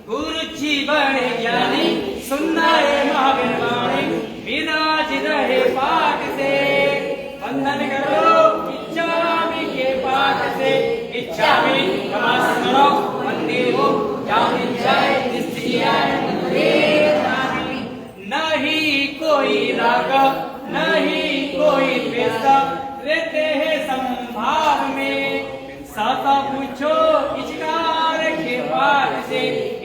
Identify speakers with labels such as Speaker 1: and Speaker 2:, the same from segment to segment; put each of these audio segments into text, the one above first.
Speaker 1: गुरुजी बड़े ज्ञानी सुनाए महावीर वाणी विराजित रहे पाठ से वंदन करो इच्छामि के पाठ से इच्छामि नमस्करो वंदेवो जानि जय निस्त्रियाय नहीं कोई राग नहीं कोई द्वेष रहते हैं संभाव में सता पूछो इचकार के पाठ से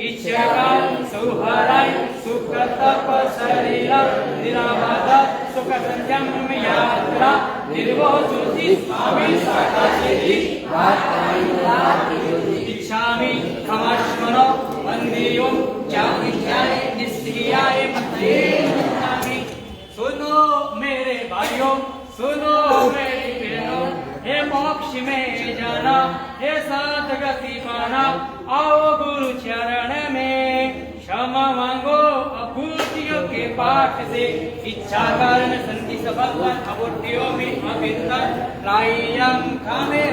Speaker 1: इच्छकार सुहराय सुख तप शरीर निराबाध सुख संयम यात्रा निर्भो सुचि स्वामी सदा सिद्धि इच्छामि खमाश्मनो वंदेयो जानि जय निस्त्रियाय मंत्रे सुनो मेरे भाइयों सुनो मेरी बहनों हे मोक्ष में जाना हे सद्गति पाना आओ गुरु चरण में क्षमा मांगो अभूतियों के पाठ से इच्छा कारण संति सफल अबुद्धियों में अभिंदर रायम खामे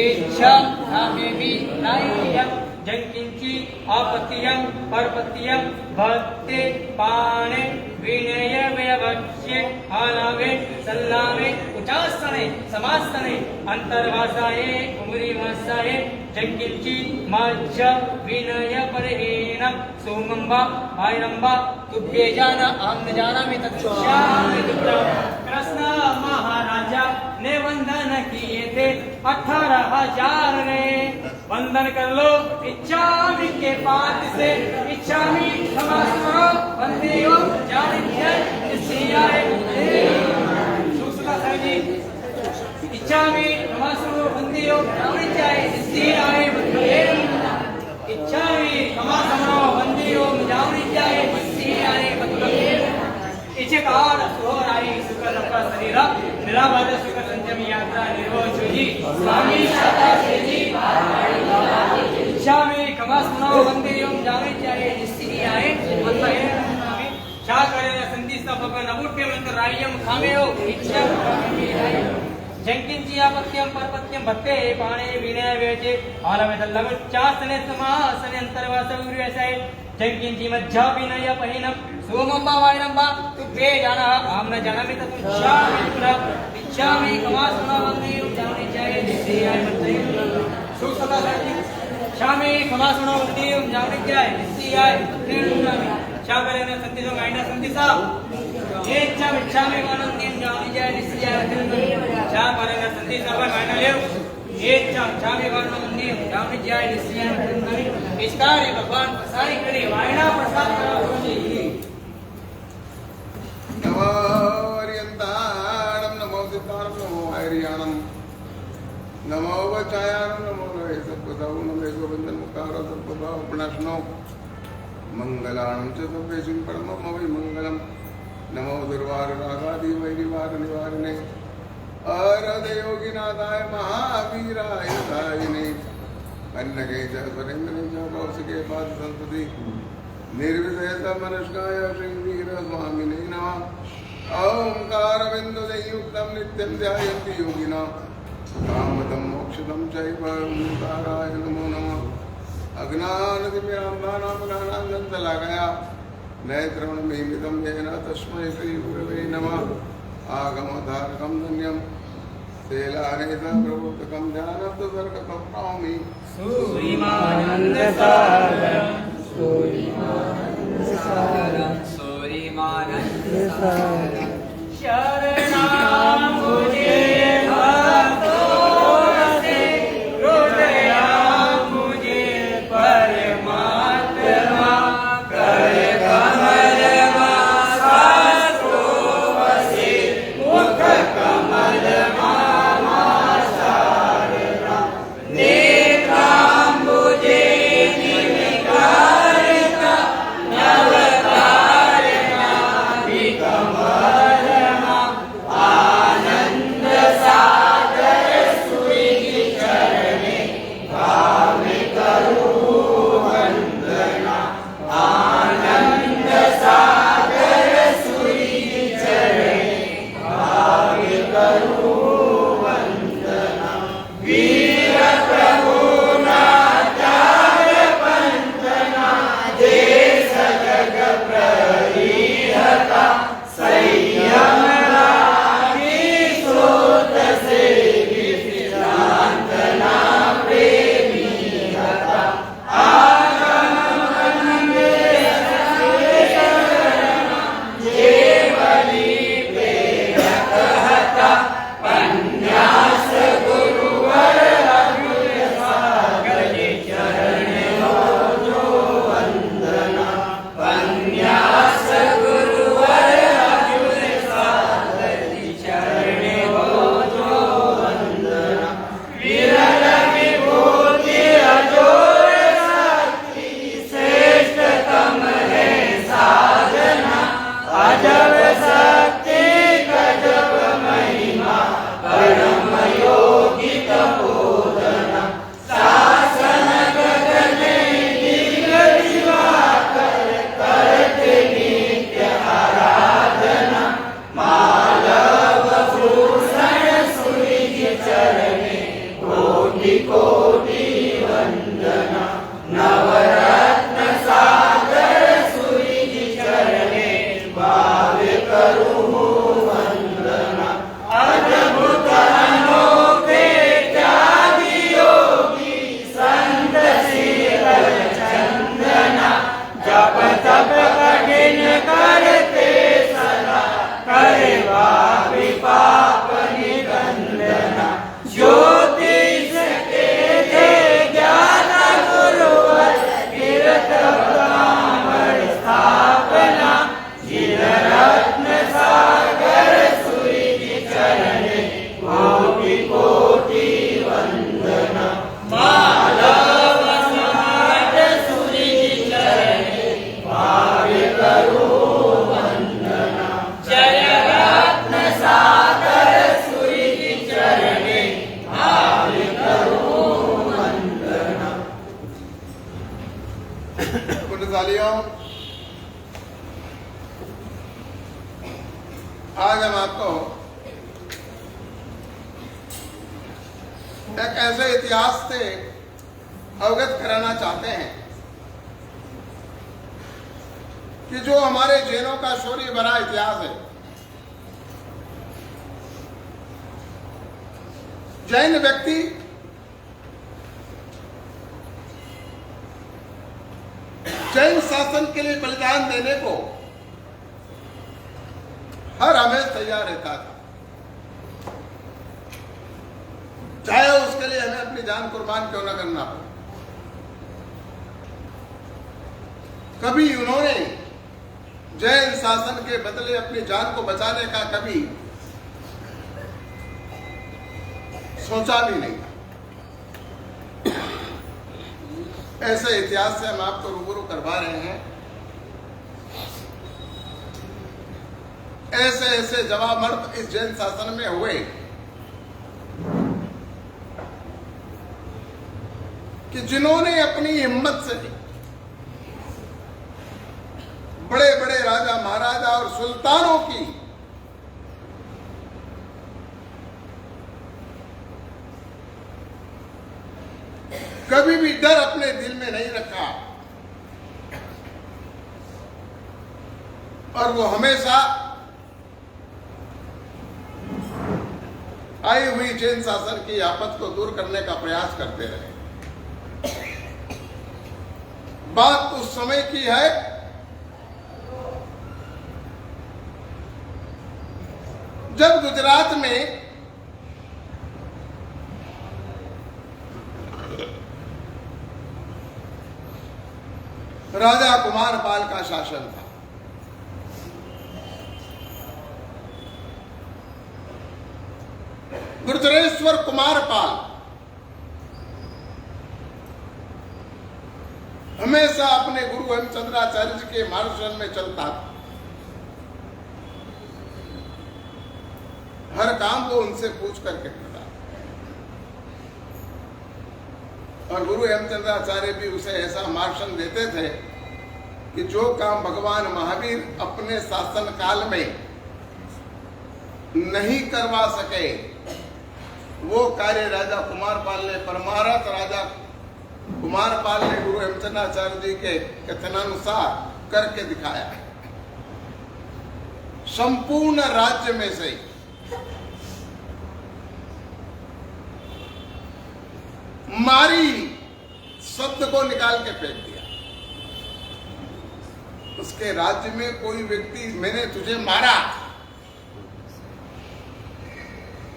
Speaker 1: इच्छा खामे भी रायम जंकिंची आपत्यं परपत्यं भक्ति पाणे विनय व्यवच्ये आलावे सल्लावे उचासने समासने अंतर्वासाये उमरीवासाये जंकिंची मज्ज विनय परहीनम सोमंबा भाईरंबा तुभ्ये जाना अहम न जानामि तत्श्यामि तुभ्यं कृष्ण महाराजा ने वंदन किए थे 18,000 ने वंदन कर लो इच्छामि के पाठ से इच्छामि नमस्करो वंदेयो जानि जय निस्त्रियाय सुसुता जी इच्छामि नमस्करो वंदेयो जानि जय निस्त्रियाय इच्छामि नमस्करो वंदेयो जानि जय निस्त्रियाय इच्छकार सोहराई सुख तप शरीर निराबाध सुख संयम यात्रा निर्वोचुजी स्वामी सदा सिद्धि इच्छामि कमास्मनो वंदेयों जाने चाहिए निस्त्रियाय मंत्रये क्या करें संधि स्थापक नबुट्टे मंत्र रायम खामेयो इच्छा जंकिंची आपत्यं परपत्यं भक्ते पाणे विनय वेचे आलमे दल्लम चासने समासने अंतर्वास गुरुवैसाय जंकिंची मज्जा विनय पहिनम सोमंबा वायरंबा तुभ्ये जाना अहम न जानामि तत्श्यामि तुभ्यं इच्छामि कमास्मनो वंदेयों जाने चाहिए निस्त्रियाय मंत्रये सुसदा श्यामे खमासनो वंदेयों जाने चाहिए निस्त्रियाय मंत्रये क्या करें संति तो गाइना संति साहब ये इच्छा इच्छामि वंदेयों जाने चाहिए निस्त्रियाय क्या करें संति साहब गाइना ले ये इच्छा इच्छामि वंदेयों जाने चाहिए निस्त्रियाय मंत्रये इस कार्य भगवान प्रसारी करे वायना प्रसाद करो जी
Speaker 2: नमो हरियंताणं नमो सिद्धाणं नमो हरियाणं नमो वचायाणं नमो नवे सत्पदाव नमे गोविंदन मुखारो सर्वभाव प्रणाशनो मंगलाणं च सर्वेषु परमं वै मंगलम नमो दुर्वार रागादि वैरिवार निवारणे अरद योगिनाथाय महावीराय दायिने अन्नके च सुरेन्द्रने च कौशिके पाद संतति निर्विशेष मनुष्याय श्रीवीर स्वामिने नमः ओंकार बिंदु संयुक्तं नित्यं ध्यायन्ति योगिनः कामदं मोक्षदं चैव ओंकाराय नमो नमः अज्ञानतिमिरान्धानामज्ञानाञ्जनशलाकया नेत्रमणमीमितं येन तस्मै श्रीगुरवे नमः आगमधारकं धन्यं शैलानेतं प्रवर्तकं ध्यानन्तसर्गतं नमामि
Speaker 1: सूरिमानन्दसागरम् शरणं मुझे भक्तों से हृदया मुझे परमात्मा कर कमल से मुख कमल मामा शारदा नेत्रा मुझे
Speaker 2: वालियों, आज हम आपको एक ऐसे इतिहास से अवगत कराना चाहते हैं कि जो हमारे जैनों का शौर्य भरा इतिहास है। जैन व्यक्ति जैन शासन के लिए बलिदान देने को हर हमें तैयार रहता था, चाहे उसके लिए हमें अपनी जान कुर्बान क्यों न करना हो। कभी उन्होंने जैन शासन के बदले अपनी जान को बचाने का कभी सोचा भी नहीं। ऐसे इतिहास से हम आपको रूबरू करवा रहे हैं। ऐसे ऐसे जवाब मर्द इस जैन शासन में हुए कि जिन्होंने अपनी हिम्मत से बड़े बड़े राजा महाराजा और सुल्तानों की कभी भी डर अपने दिल में नहीं रखा और वो हमेशा आई हुई जैन शासन की आपत को दूर करने का प्रयास करते रहे। बात उस समय की है जब गुजरात में राजा कुमारपाल का शासन था। गुर्जरेश्वर कुमारपाल हमेशा अपने गुरु हेमचंद्राचार्य जी के मार्गदर्शन में चलता था। हर काम वो उनसे पूछ करके करता और गुरु हेमचंद्राचार्य भी उसे ऐसा मार्गदर्शन देते थे कि जो काम भगवान महावीर अपने शासन काल में नहीं करवा सके वो कार्य राजा कुमारपाल ने, परमारथ राजा कुमारपाल ने गुरु हेमचंद्राचार्य जी के कथनानुसार करके दिखाया। संपूर्ण राज्य में से मारी शब्द को निकाल के फेंक दिया। उसके राज्य में कोई व्यक्ति मैंने तुझे मारा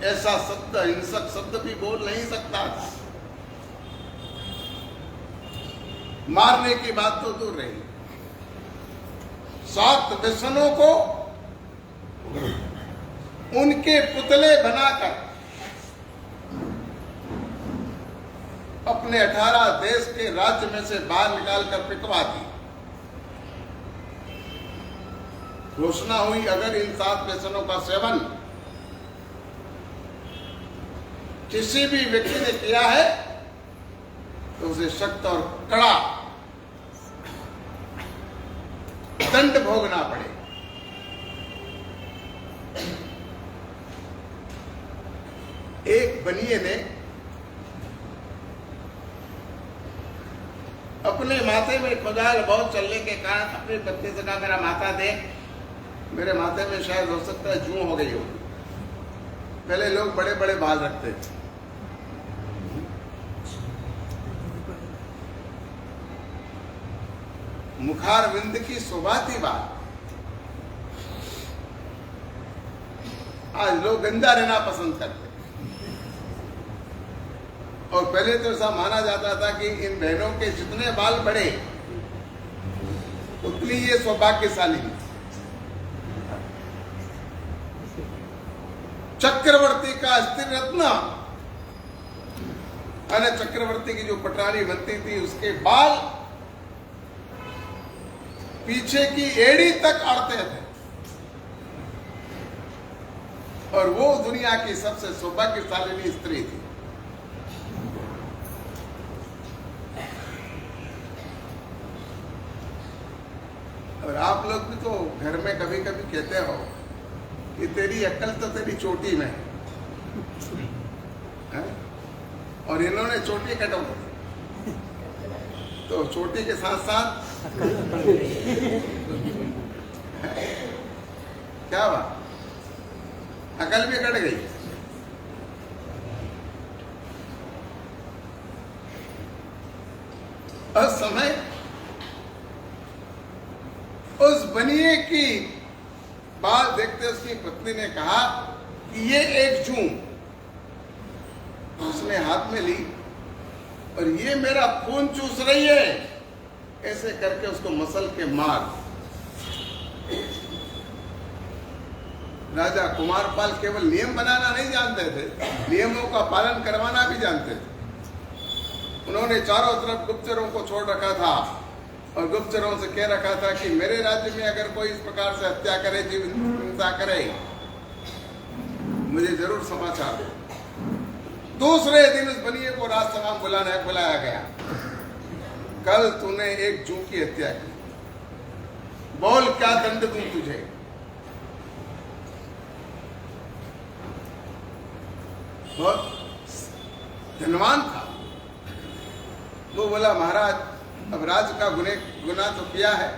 Speaker 2: ऐसा शब्द, हिंसक शब्द भी बोल नहीं सकता था। मारने की बात तो दूर रही, 7 व्यसनों को उनके पुतले बनाकर अपने 18 देश के राज्य में से बाहर निकालकर पिटवा दी। घोषणा हुई अगर इन 7 व्यसनों का सेवन किसी भी व्यक्ति ने किया है तो उसे सख्त और कड़ा दंड भोगना पड़े। एक बनिए ने अपने माथे में खुदाल बहुत चलने के कारण अपनी पत्नी से कहा मेरा माथा दे, मेरे माथे में शायद हो सकता है जूं हो गई हो। पहले लोग बड़े बड़े बाल रखते थे, मुखार विंद की शोभा थी बात। आज लोग गंदा रहना पसंद करते और पहले तो ऐसा माना जाता था कि इन बहनों के जितने बाल बढ़े उतनी ये सौभाग्यशाली है। चक्रवर्ती का स्त्री रत्न अने चक्रवर्ती की जो पटरानी बनती थी उसके बाल पीछे की एड़ी तक अड़ते थे और वो दुनिया की सबसे सौभाग्यशाली स्त्री थी। आप लोग भी तो घर में कभी कभी कहते हो कि तेरी अक्ल तो तेरी चोटी में है, और इन्होंने चोटी कटो, तो चोटी के साथ साथ क्या बात, अकल भी कट गई। उस समय उस बनिए की बात देखते उसकी पत्नी ने कहा कि ये एक जूं उसने हाथ में ली और ये मेरा खून चूस रही है, ऐसे करके उसको मसल के मार। राजा कुमारपाल केवल नियम बनाना नहीं जानते थे, नियमों का पालन करवाना भी जानते थे। उन्होंने चारों तरफ गुप्तचरों को छोड़ रखा था और गुप्तचरों से कह रखा था कि मेरे राज्य में अगर कोई इस प्रकार से हत्या करे, जीव हिंसा करे, मुझे जरूर समाचार दो। दूसरे दिन उस बनिए को राजसभा में बुलाया गया। कल तूने एक जू की हत्या की, बोल क्या दंड दूं तुझे। बहुत धनवान था वो। बोला महाराज, अब राज का गुनाह तो किया है,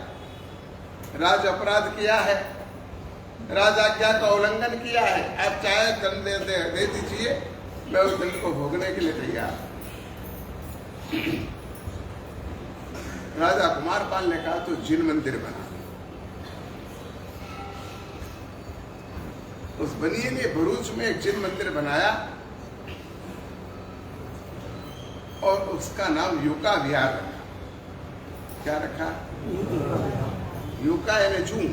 Speaker 2: राज अपराध किया है, राज आज्ञा का उल्लंघन किया है, आप चाहे दंड दे दीजिए, मैं उस दंड को भोगने के लिए तैयार। राजा कुमारपाल ने कहा तो जिन मंदिर बना। उस बनिए ने भरूच में एक जिन मंदिर बनाया और उसका नाम यूका विहार रखा। क्या रखा? यूका यानी जूं।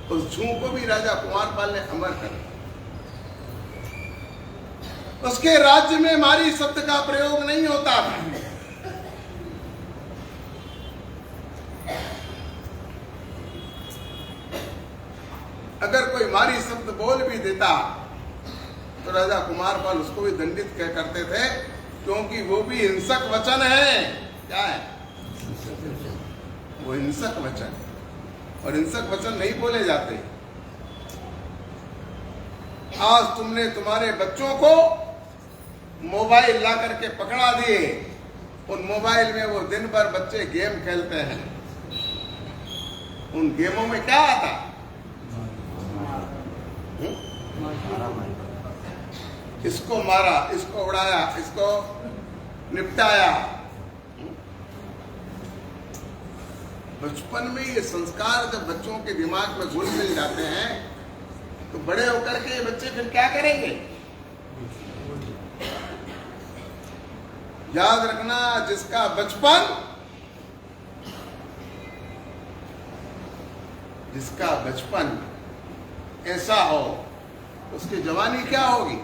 Speaker 2: उस जूं को भी राजा कुमारपाल ने अमर कर दिया। उसके राज्य में मारी शब्द का प्रयोग नहीं होता था। अगर कोई मारी शब्द बोल भी देता तो राजा कुमारपाल उसको भी दंडित करते थे, क्योंकि वो भी हिंसक वचन है। क्या है वो? हिंसक वचन, और हिंसक वचन नहीं बोले जाते। आज तुमने तुम्हारे बच्चों को मोबाइल ला करके पकड़ा दिए, उन मोबाइल में वो दिन भर बच्चे गेम खेलते हैं। उन गेमों में क्या आता? इसको मारा, इसको उड़ाया, इसको निपटाया। बचपन में ये संस्कार जब बच्चों के दिमाग में घुल मिल जाते हैं तो बड़े होकर के ये बच्चे फिर क्या करेंगे? याद रखना, जिसका बचपन ऐसा हो, उसकी जवानी क्या होगी?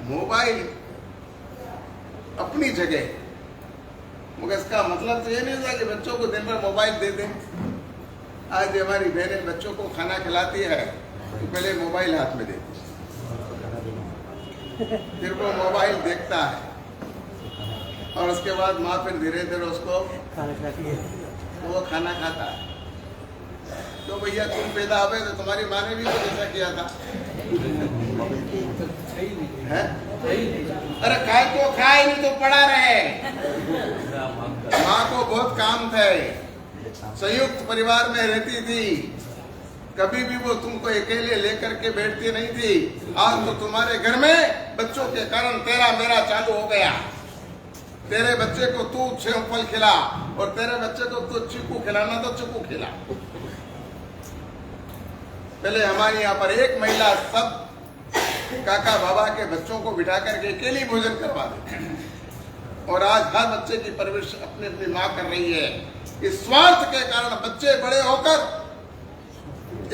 Speaker 2: मोबाइल अपनी जगह, मगर इसका मतलब तो ये नहीं होता कि बच्चों को दिन भर मोबाइल दे दें। आज हमारी बहनें बच्चों को खाना खिलाती है तो पहले मोबाइल हाथ में देती है, फिर वो मोबाइल देखता है और उसके बाद माँ फिर धीरे धीरे उसको तो वो खाना खाता है। तो भैया तुम पैदा हुए तो तुम्हारी माँ ने भी तो ऐसा किया था, है? अरे खाए तो खाए, नहीं तो पड़ा रहे। माँ को बहुत काम थे, संयुक्त परिवार में रहती थी, कभी भी वो तुमको अकेले लेकर के बैठती नहीं थी। आज तो तुम्हारे घर में बच्चों के कारण तेरा मेरा चालू हो गया। तेरे बच्चे को तू सेव फल खिला और तेरे बच्चे को तू चीकू खिलाना तो चीकू खिला। पहले हमारे यहाँ पर एक महिला सब काका बाबा के बच्चों को बिठा करके अकेले भोजन करवा देती, और आज हर बच्चे की परवरिश अपनी अपनी माँ कर रही है। इस स्वार्थ के कारण बच्चे बड़े होकर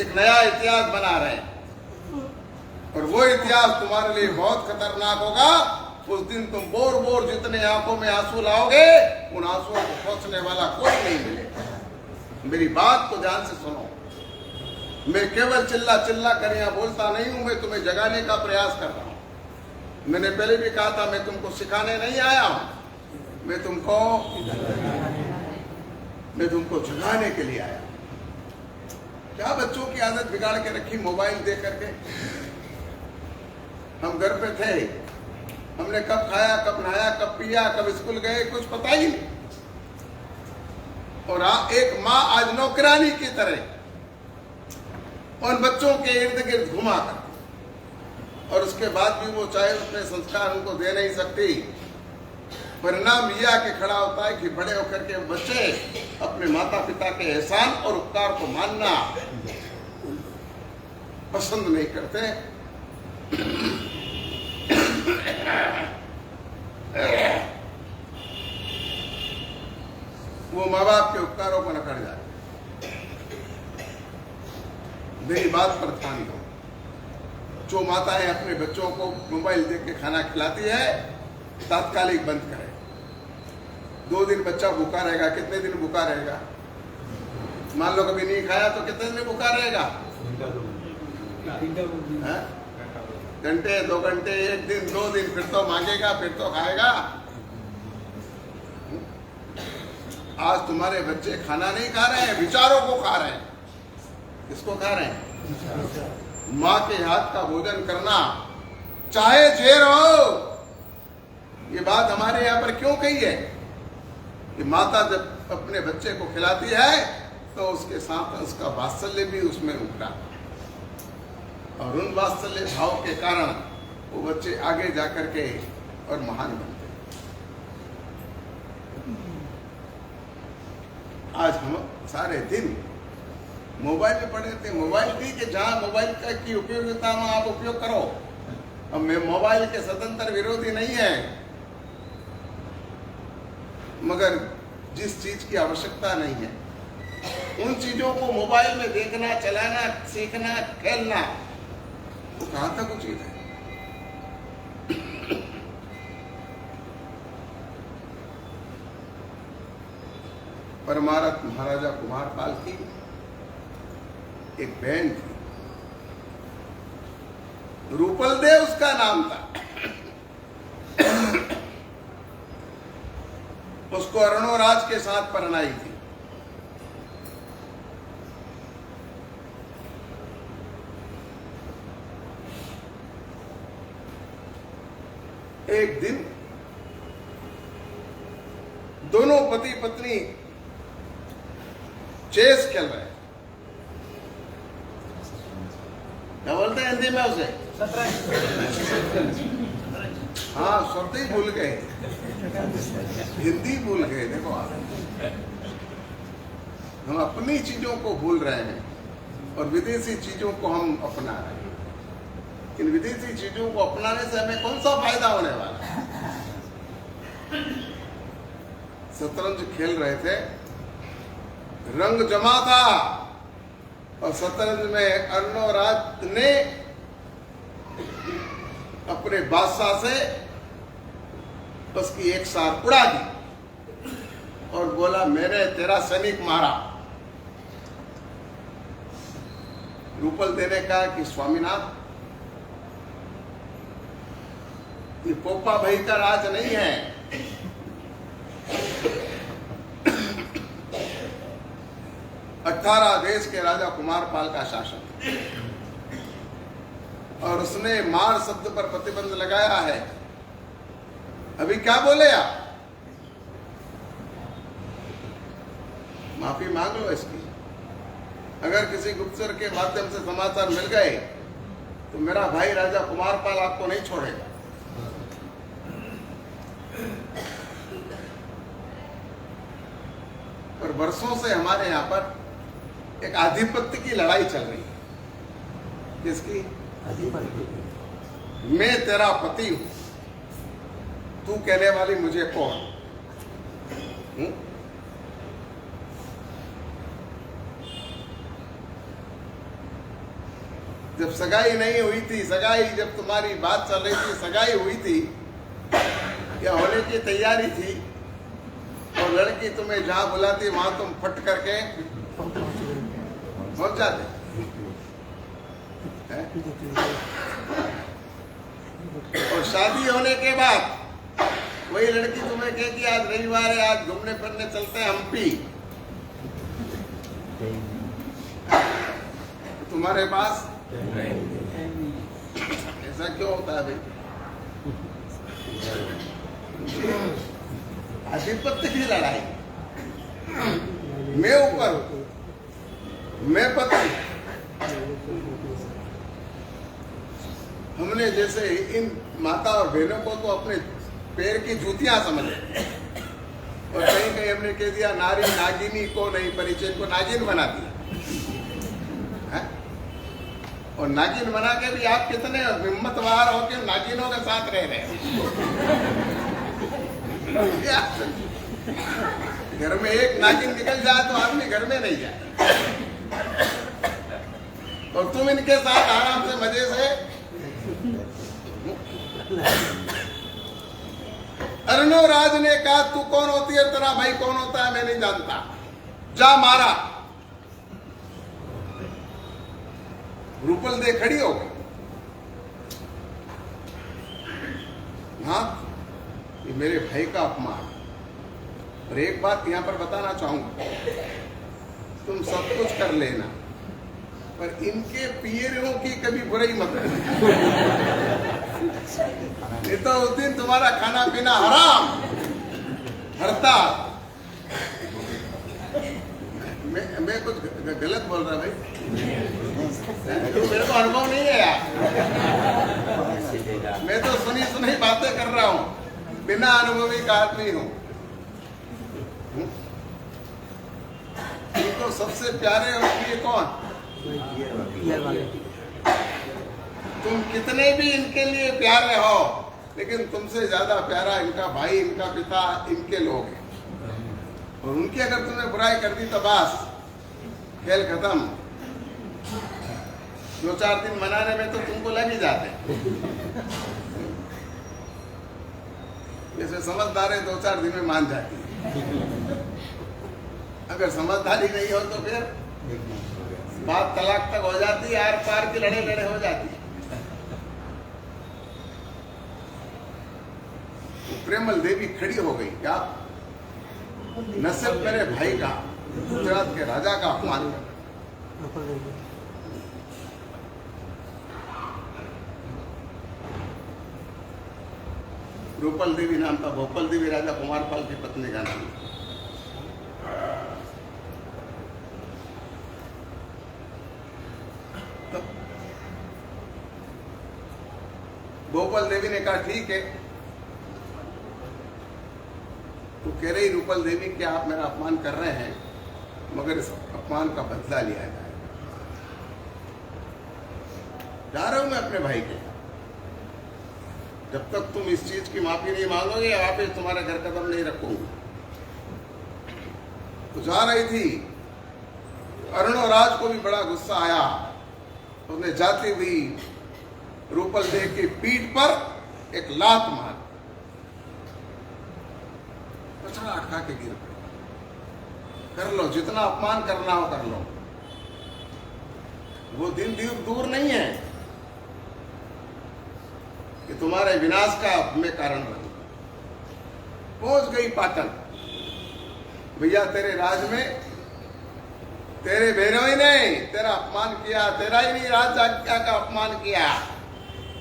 Speaker 2: एक नया इतिहास बना रहे हैं, और वो इतिहास तुम्हारे लिए बहुत खतरनाक होगा। उस दिन तुम बोर बोर जितने आंखों में आंसू लाओगे, उन आंसुओं को पहुंचने वाला कोई नहीं मिलेगा। मेरी बात को ध्यान से सुनो। मैं केवल चिल्ला चिल्ला कर यहाँ बोलता नहीं हूं, मैं तुम्हें जगाने का प्रयास कर रहा हूं। मैंने पहले भी कहा था, मैं तुमको सिखाने नहीं आया हूं, मैं तुमको जगाने के लिए आया। क्या बच्चों की आदत बिगाड़ के रखी मोबाइल दे करके। हम घर पे थे, हमने कब खाया, कब नहाया, कब पिया, कब स्कूल गए, कुछ पता ही नहीं। और एक माँ आज नौकरानी की तरह उन बच्चों के इर्द गिर्द घुमा कर, और उसके बाद भी वो चाहे उतने संस्कार उनको दे नहीं सकती। परिणाम यह आके खड़ा होता है कि बड़े होकर के बच्चे अपने माता पिता के एहसान और उपकार को मानना पसंद नहीं करते। वो माँ बाप के उपकारों को नकार जाए। मेरी बात पर ध्यान दो। जो माताएं अपने बच्चों को मोबाइल देख के खाना खिलाती है, तात्कालिक बंद करें। 2 दिन बच्चा भूखा रहेगा, कितने दिन भूखा रहेगा? मान लो कभी नहीं खाया तो कितने दिन भूखा रहेगा? घंटे, 2 घंटे, 1 दिन, 2 दिन, फिर तो मांगेगा, फिर तो खाएगा। आज तुम्हारे बच्चे खाना नहीं खा रहे हैं, विचारों को खा रहे हैं। किसको खा रहे हैं? माँ के हाथ का भोजन करना चाहे जेर हो। ये बात हमारे यहाँ पर क्यों कही है कि माता जब अपने बच्चे को खिलाती है तो उसके साथ उसका वात्सल्य भी उसमें उठता, और उन वात्सल्य भाव के कारण वो बच्चे आगे जाकर के और महान बनते। आज हम सारे दिन मोबाइल में पड़े थे। मोबाइल ठीक है, जहां मोबाइल की उपयोगिता में आप उपयोग करो। अब मैं मोबाइल के स्वतंत्र विरोधी नहीं है, मगर जिस चीज की आवश्यकता नहीं है उन चीजों को मोबाइल में देखना, चलाना, सीखना, खेलना, वो कहां तक उचित है? परमारथ महाराजा कुमारपाल की एक बहन थी, रूपल देव उसका नाम था। उसको अरुणोराज के साथ परनाई थी। एक दिन दोनों पति पत्नी चेस खेल रहे हैं। क्या बोलते हैं हिंदी में उसे? हाँ, शब्द ही भूल गए, हिंदी भूल गए। देखो आप, हम अपनी चीजों को भूल रहे हैं और विदेशी चीजों को हम अपना रहे हैं। इन विदेशी चीजों को अपनाने से हमें कौन सा फायदा होने वाला है? शतरंज खेल रहे थे, रंग जमा था, और शतरंज में अरुणोराज ने अपने बादशाह से उसकी एक सार उड़ा दी और बोला, मैंने तेरा सैनिक मारा। रूपल देव ने कहा कि स्वामीनाथ, ये पोपा भाई का राज नहीं है, 18 देश के राजा कुमारपाल का शासन, और उसने मार शब्द पर प्रतिबंध लगाया है। अभी क्या बोले आप? माफी मांग लो इसकी। अगर किसी गुप्तचर के माध्यम से समाचार मिल गए तो मेरा भाई राजा कुमारपाल आपको नहीं छोड़ेगा। पर वर्षों से हमारे यहाँ पर एक आधिपत्य की लड़ाई चल रही है। किसकी? मैं तेरा पति हूं, तू कहने वाली मुझे कौन? जब सगाई नहीं हुई थी, सगाई जब तुम्हारी बात चल रही थी, सगाई हुई थी या होने की तैयारी थी, और लड़की तुम्हें जहां बुलाती वहां तुम फट करके पहुंच जाते। और शादी होने के बाद वही लड़की तुम्हें कहे कि आज रविवार है, आज घूमने फिरने चलते हैं हम्पी, तुम्हारे पास ऐसा क्यों होता है भाई? आधिपत्य की लड़ाई, मैं ऊपर, मैं पत्नी। हमने जैसे इन माता और बहनों को तो अपने पैर की जूतियां समझ, और कहीं कहीं हमने कह दिया नारी नागिनी को नहीं परिचय, को नागिन बना दिया है? और नागिन बना के भी आप कितने हिम्मतवार हो के नागिनों के साथ रह रहे हो। घर में एक नागिन निकल जाए तो आदमी घर में नहीं जाए, और तुम इनके साथ आराम से मजे से। अर्णोराज ने कहा तू कौन होती है, तेरा भाई कौन होता है मैं नहीं जानता, जा मारा। रूपल दे खड़ी हो गई, हाँ ये मेरे भाई का अपमान। और एक बात यहां पर बताना चाहूंगा, तुम सब कुछ कर लेना पर इनके पियरों की कभी बुराई मत करना, नहीं तो उस दिन तुम्हारा खाना पीना हराम हरता। मैं कुछ गलत बोल रहा भाई, तो मेरे को अनुभव नहीं है यार, मैं तो सुनी सुनी बातें कर रहा हूं, बिना अनुभवी का आदमी हूं। तो सबसे प्यारे और प्रिय कौन? तुम कितने भी इनके लिए प्यारे हो, लेकिन तुमसे ज्यादा प्यारा इनका भाई, इनका पिता, इनके लोग हैं। और उनकी अगर तुमने बुराई कर दी तो बस खेल खत्म। 2-4 दिन मनाने में तो तुमको लग ही जाते, जैसे समझदारी 2-4 दिन में मान जाती है। अगर समझदारी नहीं हो तो फिर बात तलाक तक हो जाती है, आर पार की लड़े लड़े हो जाती है। प्रेमल देवी खड़ी हो गई, क्या न सिर्फ मेरे भाई का, गुजरात के राजा का अपमान कर। रूपल देवी नाम था, भोपाल देवी राजा कुमारपाल की पत्नी का नाम। भोपाल देवी ने कहा ठीक है, तो कह रही रूपल देवी कि आप मेरा अपमान कर रहे हैं, मगर इस अपमान का बदला लिया जाएगा। जा रहा हूं मैं अपने भाई के, जब तक तुम इस चीज की माफी नहीं मांगोगे वापिस तुम्हारे घर कदम नहीं रखूंगा। तो जा रही थी, अर्णोराज को भी बड़ा गुस्सा आया, उसने जाती हुई रूपल देव की पीठ पर एक लात मार, पछाड़ अटका के गिर पड़े। कर लो जितना अपमान करना हो कर लो, वो दिन दूर नहीं है कि तुम्हारे विनाश का मैं कारण बनूं। पहुंच गई पाटन, भैया तेरे राज में तेरे बहनों ही नहीं तेरा अपमान किया, तेरा ही नहीं राज आज्ञा का अपमान किया।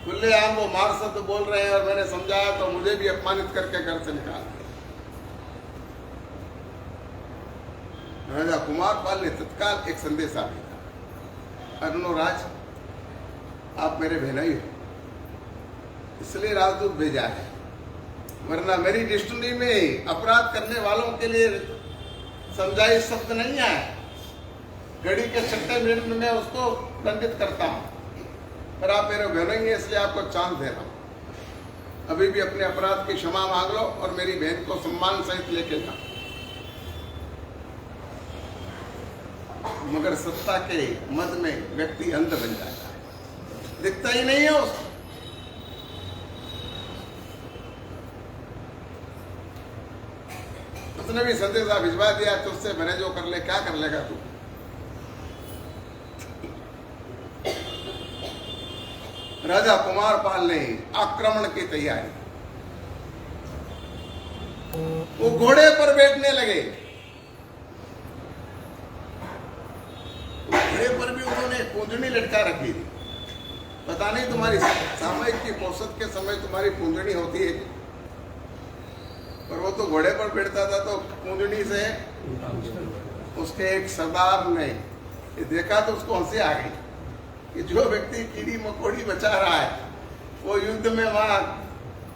Speaker 2: खुलेआम वो मार शब्द बोल रहे हैं, और मैंने समझाया तो मुझे भी अपमानित करके घर से निकाल दिया। राजा कुमारपाल ने तत्काल एक संदेशा भेजा, अर्णोराज आप मेरे बहनोई हो, इसलिए राजदूत भेजा है, वरना मेरी डिक्शनरी में अपराध करने वालों के लिए समझाई शब्द नहीं है। घड़ी के छठे मिनट में मैं उसको दंडित करता हूं, पर आप मेरे बहनोई हैं इसलिए आपको चांस दे रहा हूं। अभी भी अपने अपराध की क्षमा मांग लो और मेरी बहन को सम्मान सहित लेके जाओ। मगर सत्ता के मद में व्यक्ति अंध बन जाता है, दिखता ही नहीं है उसको। उसने भी संदेशा भिजवा दिया, तुझसे बने जो कर ले, क्या कर लेगा तू। राजा कुमारपाल ने आक्रमण की तैयारी। वो घोड़े पर बैठने लगे। घोड़े पर भी उन्होंने पूंजनी लटका रखी थी। पता नहीं तुम्हारी सामयिक की फुर्सत के समय तुम्हारी पूंजनी होती है, पर वो तो घोड़े पर बैठता था तो पूंजनी से उसके एक सरदार ने देखा तो उसको हंसी आ गई कि जो व्यक्ति कीड़ी मकोड़ी बचा रहा है वो युद्ध में वहां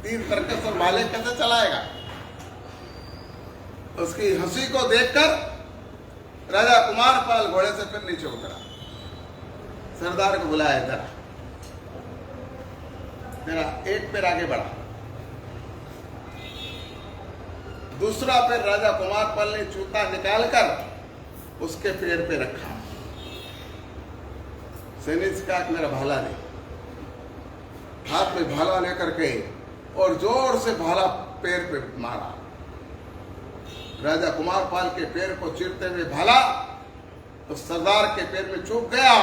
Speaker 2: तीर तर्कस और भाले कैसे चलाएगा। उसकी हंसी को देखकर राजा कुमारपाल घोड़े से फिर नीचे उतरा। सरदार को बुलाया, इधर तेरा एक पैर आगे बढ़ा। दूसरा पैर राजा कुमारपाल ने जूता निकालकर उसके पैर पे रखा। सैनिक से कहा मेरा भाला दे। हाथ में भाला लेकर के और जोर से भाला पैर पे मारा। राजा कुमारपाल के पैर को चीरते हुए भाला तो सरदार के पैर में चुभ गया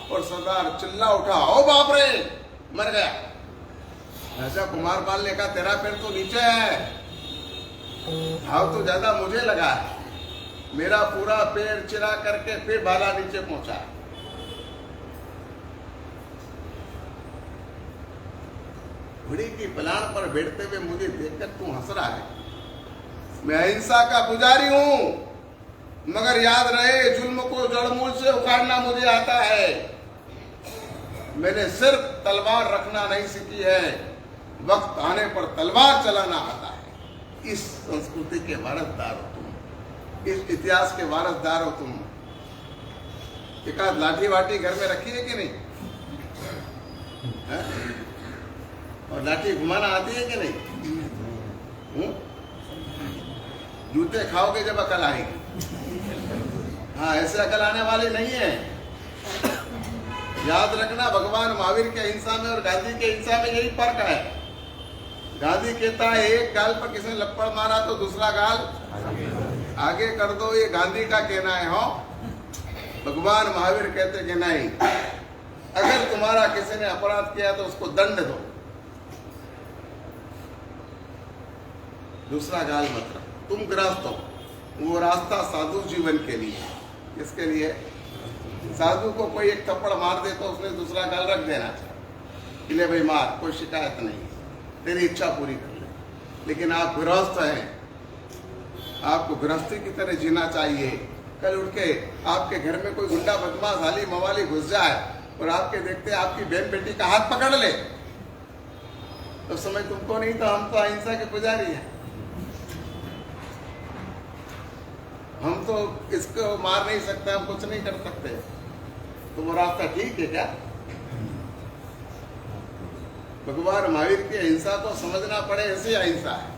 Speaker 2: और सरदार चिल्ला उठा, ओ बाप रे, मर गया। राजा कुमारपाल ने कहा तेरा पैर तो नीचे है, घाव तो ज्यादा मुझे लगा है। मेरा पूरा पैर चिरा करके फिर भाला नीचे पहुंचा। घोड़े की पलाण पर बैठते हुए मुझे देखकर तू हंस रहा है। मैं अहिंसा का पुजारी हूं, मगर याद रहे जुल्म को जड़मूल से उखाड़ना मुझे आता है। मैंने सिर्फ तलवार रखना नहीं सीखी है, वक्त आने पर तलवार चलाना आता है। इस संस्कृति के वारसदार हो तुम, इस इतिहास के वारसदार हो तुम। एक आध लाठी वाठी घर में रखी है कि नहीं है? और लाठी घुमाना आती है कि नहीं? जूते खाओगे जब अकल आएगी। हाँ, ऐसे अकल आने वाली नहीं है। याद रखना, भगवान महावीर के अहिंसा में और गांधी के अहिंसा में यही फर्क है। गांधी कहता है एक गाल पर किसी ने लपड़ मारा तो दूसरा गाल आगे कर दो, ये गांधी का कहना है। हो, भगवान महावीर कहते कि नहीं, अगर तुम्हारा किसी ने अपराध किया तो उसको दंड दो, दूसरा गाल मत रखो। तुम गृहस्थ हो, वो रास्ता साधु जीवन के लिए। किसके लिए? साधु को कोई एक थप्पड़ मार दे तो उसने दूसरा गाल रख देना चाहिए कि ले भाई मार, कोई शिकायत नहीं, तेरी इच्छा पूरी कर ले। लेकिन आप गृहस्थ हैं, आपको गृहस्थी की तरह जीना चाहिए। कल उठ के आपके घर में कोई गुंडा बदमाश हाली मवाली घुस जाए और आपके देखते आपकी बहन बेटी का हाथ पकड़ ले तो समय तुमको नहीं तो हम तो अहिंसा के पुजारी हैं। हम तो इसको मार नहीं सकते, हम कुछ नहीं कर सकते। तो वो रास्ता ठीक है क्या? भगवान महावीर की अहिंसा को समझना पड़े, ऐसी अहिंसा है।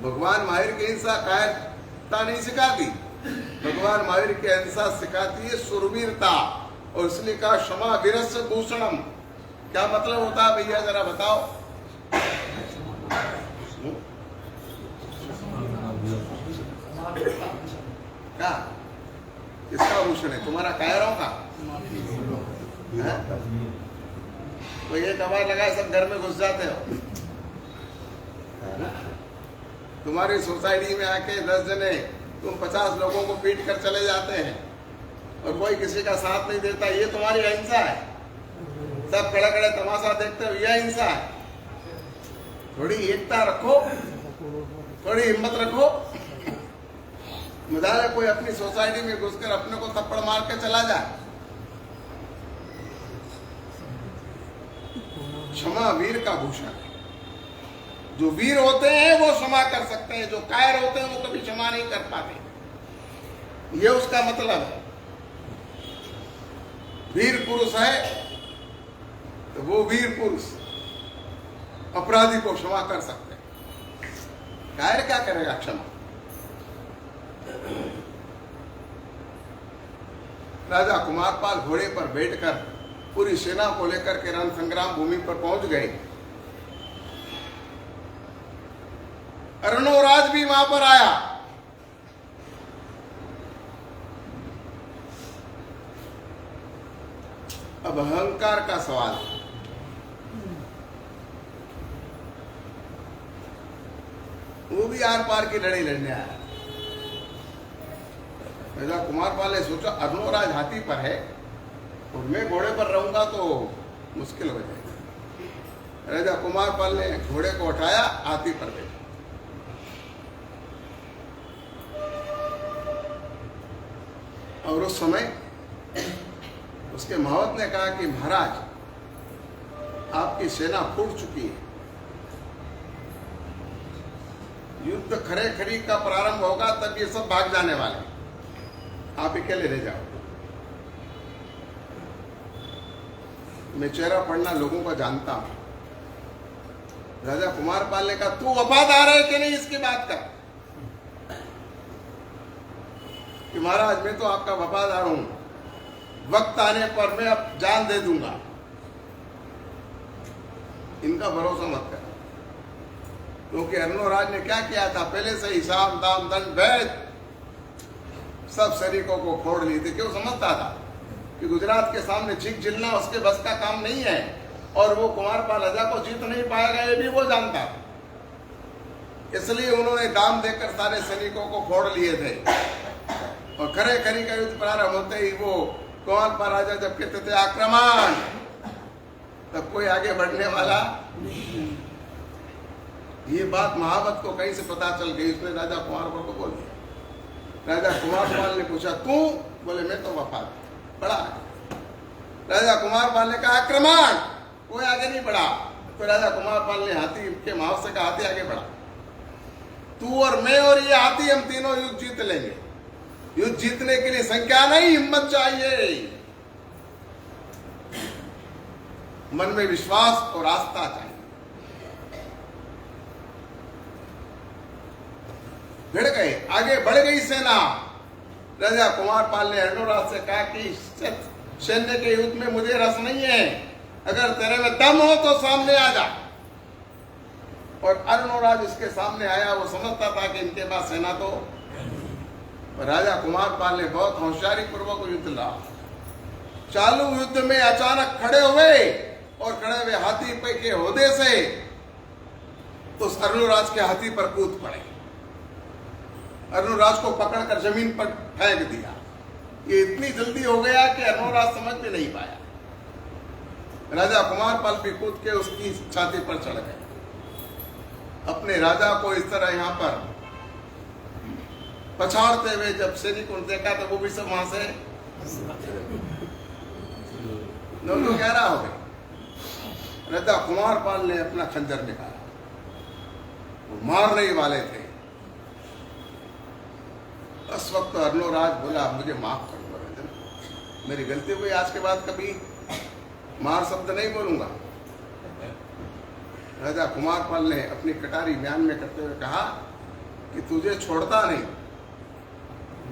Speaker 2: भगवान महावीर की अहिंसा कायरता नहीं सिखाती, भगवान महावीर की अहिंसा सिखाती है शूरवीरता। और इसलिए कहा क्षमा वीरस्य भूषणम। क्या मतलब होता है भैया, जरा बताओ। क्या किसका भूषण है? तुम्हारा कायरों का? तो ये कबाड़ लगा सब घर में घुस जाते हो। तुम्हारी सोसाइटी में आके 10 जने तुम 50 लोगों को पीट कर चले जाते हैं और कोई किसी का साथ नहीं देता, ये तुम्हारी अहिंसा है। सब खड़े खड़े तमाशा देखते हो, ये अहिंसा है। थोड़ी एकता रखो, थोड़ी हिम्मत रखो। मजाल है कोई अपनी सोसाइटी में घुसकर अपने को थप्पड़ मार के चला जाए। क्षमा वीर का भूषण है। जो वीर होते हैं वो क्षमा कर सकते हैं, जो कायर होते हैं वो कभी क्षमा नहीं कर पाते। ये उसका मतलब है। वीर पुरुष है तो वो वीर पुरुष अपराधी को क्षमा कर सकते हैं। कायर क्या करेगा क्षमा? राजा कुमारपाल घोड़े पर बैठकर पूरी सेना को लेकर के रण संग्राम भूमि पर पहुंच गए। अर्णोराज भी वहां पर आया। अब अहंकार का सवाल है। वो भी आर पार की लड़ाई लड़ने आया। राजा कुमारपाल ने सोचा अर्णोराज हाथी पर है और मैं घोड़े पर रहूंगा तो मुश्किल हो जाएगी। राजा कुमारपाल ने घोड़े को उठाया, हाथी पर बैठा। और उस समय उसके महंत ने कहा कि महाराज, आपकी सेना फूट चुकी है, युद्ध खरे खरी का प्रारंभ होगा, तब ये सब भाग जाने वाले, आप अकेले रह जाओ। मैं चेहरा पढ़ना लोगों का जानता हूं। राजा कुमारपाल ने कहा, तू वफादार है कि नहीं, इसकी बात कर। कि महाराज, मैं तो आपका वफादार हूं, वक्त आने पर मैं अब जान दे दूंगा। इनका भरोसा मत कर, क्योंकि अर्णोराज ने क्या किया था, पहले से ही साम दाम दंड भेद सब सैनिकों को फोड़ लिए थे। क्यों? समझता था कि गुजरात के सामने चीख झिलना उसके बस का काम नहीं है, और वो कुमारपाल राजा को जीत नहीं पाएगा, ये भी वो जानता था। इसलिए उन्होंने दाम देकर सारे सैनिकों को फोड़ लिए थे। और खरे खरी का युद्ध प्रारंभ होते ही वो कुमारपाल राजा जब कहते थे आक्रमण, तब कोई आगे बढ़ने वाला। ये बात महावत को कहीं से पता चल गई, उसने राजा कुमारपाल को बोल दिया। राजा कुमारपाल ने पूछा, तू? बोले, मैं तो वफादार बड़ा है। राजा कुमारपाल ने कहा आक्रमण, कोई आगे नहीं बढ़ा। तो राजा कुमारपाल ने हाथी के माव से कहा, हाथी आगे बढ़ा। तू और मैं और ये हाथी, हम तीनों युद्ध जीत लेंगे। युद्ध जीतने के लिए संख्या नहीं, हिम्मत चाहिए, मन में विश्वास और आस्था चाहिए। भिड़ गए, आगे बढ़ गई सेना। राजा कुमारपाल ने अर्णोराज से कहा कि सैन्य के युद्ध में मुझे रस नहीं है, अगर तेरे में दम हो तो सामने आ जा। और अर्णोराज इसके सामने आया। वो समझता था कि इनके पास सेना तो। राजा कुमारपाल ने बहुत होशियारी पूर्वक युद्ध लड़ा। चालू युद्ध में अचानक खड़े हुए और खड़े हुए हाथी पे के होदे से उस अर्णोराज के हाथी पर कूद पड़े। अर्णोराज को पकड़कर जमीन पर फेंक दिया। ये इतनी जल्दी हो गया कि अर्णोराज समझ भी नहीं पाया। राजा कुमारपाल भी कूद के उसकी छाती पर चढ़ गए। अपने राजा को इस तरह यहाँ पर पछाड़ते हुए जब सैनिकों ने देखा तो वो भी सब वहां से दोनों गहरा हो गए। राजा कुमारपाल ने अपना खंजर निकाला, वो मारने वाले थे। उस वक्त अर्णोराज बोला, मुझे माफ कर दो राजन, मेरी गलती हुई, आज के बाद कभी मार शब्द नहीं बोलूंगा। राजा कुमारपाल ने अपनी कटारी बयान में करते हुए कहा कि तुझे छोड़ता नहीं,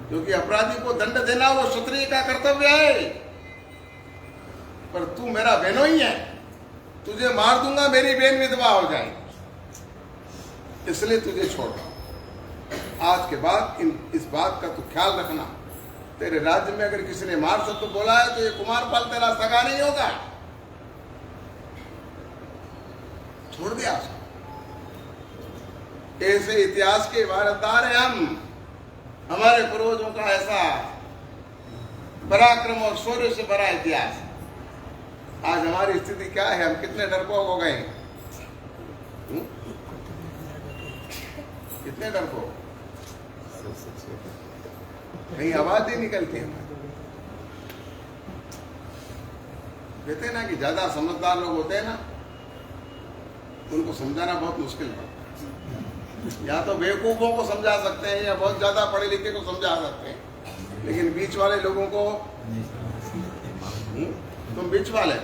Speaker 2: क्योंकि अपराधी को दंड देना वो क्षत्रिय का कर्तव्य है, पर तू मेरा बहनोई है, तुझे मार दूंगा, मेरी बहन विधवा हो जाएगी, इसलिए तुझे छोड़ रहा हूं। आज के बाद इस बात का तू ख्याल रखना, तेरे राज्य में अगर किसी ने मार शब्द बोला है तो ये कुमारपाल तेरा सगा नहीं होगा। छोड़ दिया। ऐसे इतिहास के वारसदार हैं हम। हमारे पूर्वजों का ऐसा पराक्रम और शौर्य से भरा इतिहास। आज हमारी स्थिति क्या है? हम कितने डरपोक हो गए, कितने डरपोक, कहीं आवाज नहीं निकलती है। कहते हैं ना कि ज्यादा समझदार लोग होते हैं ना, उनको समझाना बहुत मुश्किल पड़ता है। या तो बेवकूफों को समझा सकते हैं या बहुत ज्यादा पढ़े लिखे को समझा सकते हैं, लेकिन बीच वाले लोगों को, तुम बीच वाले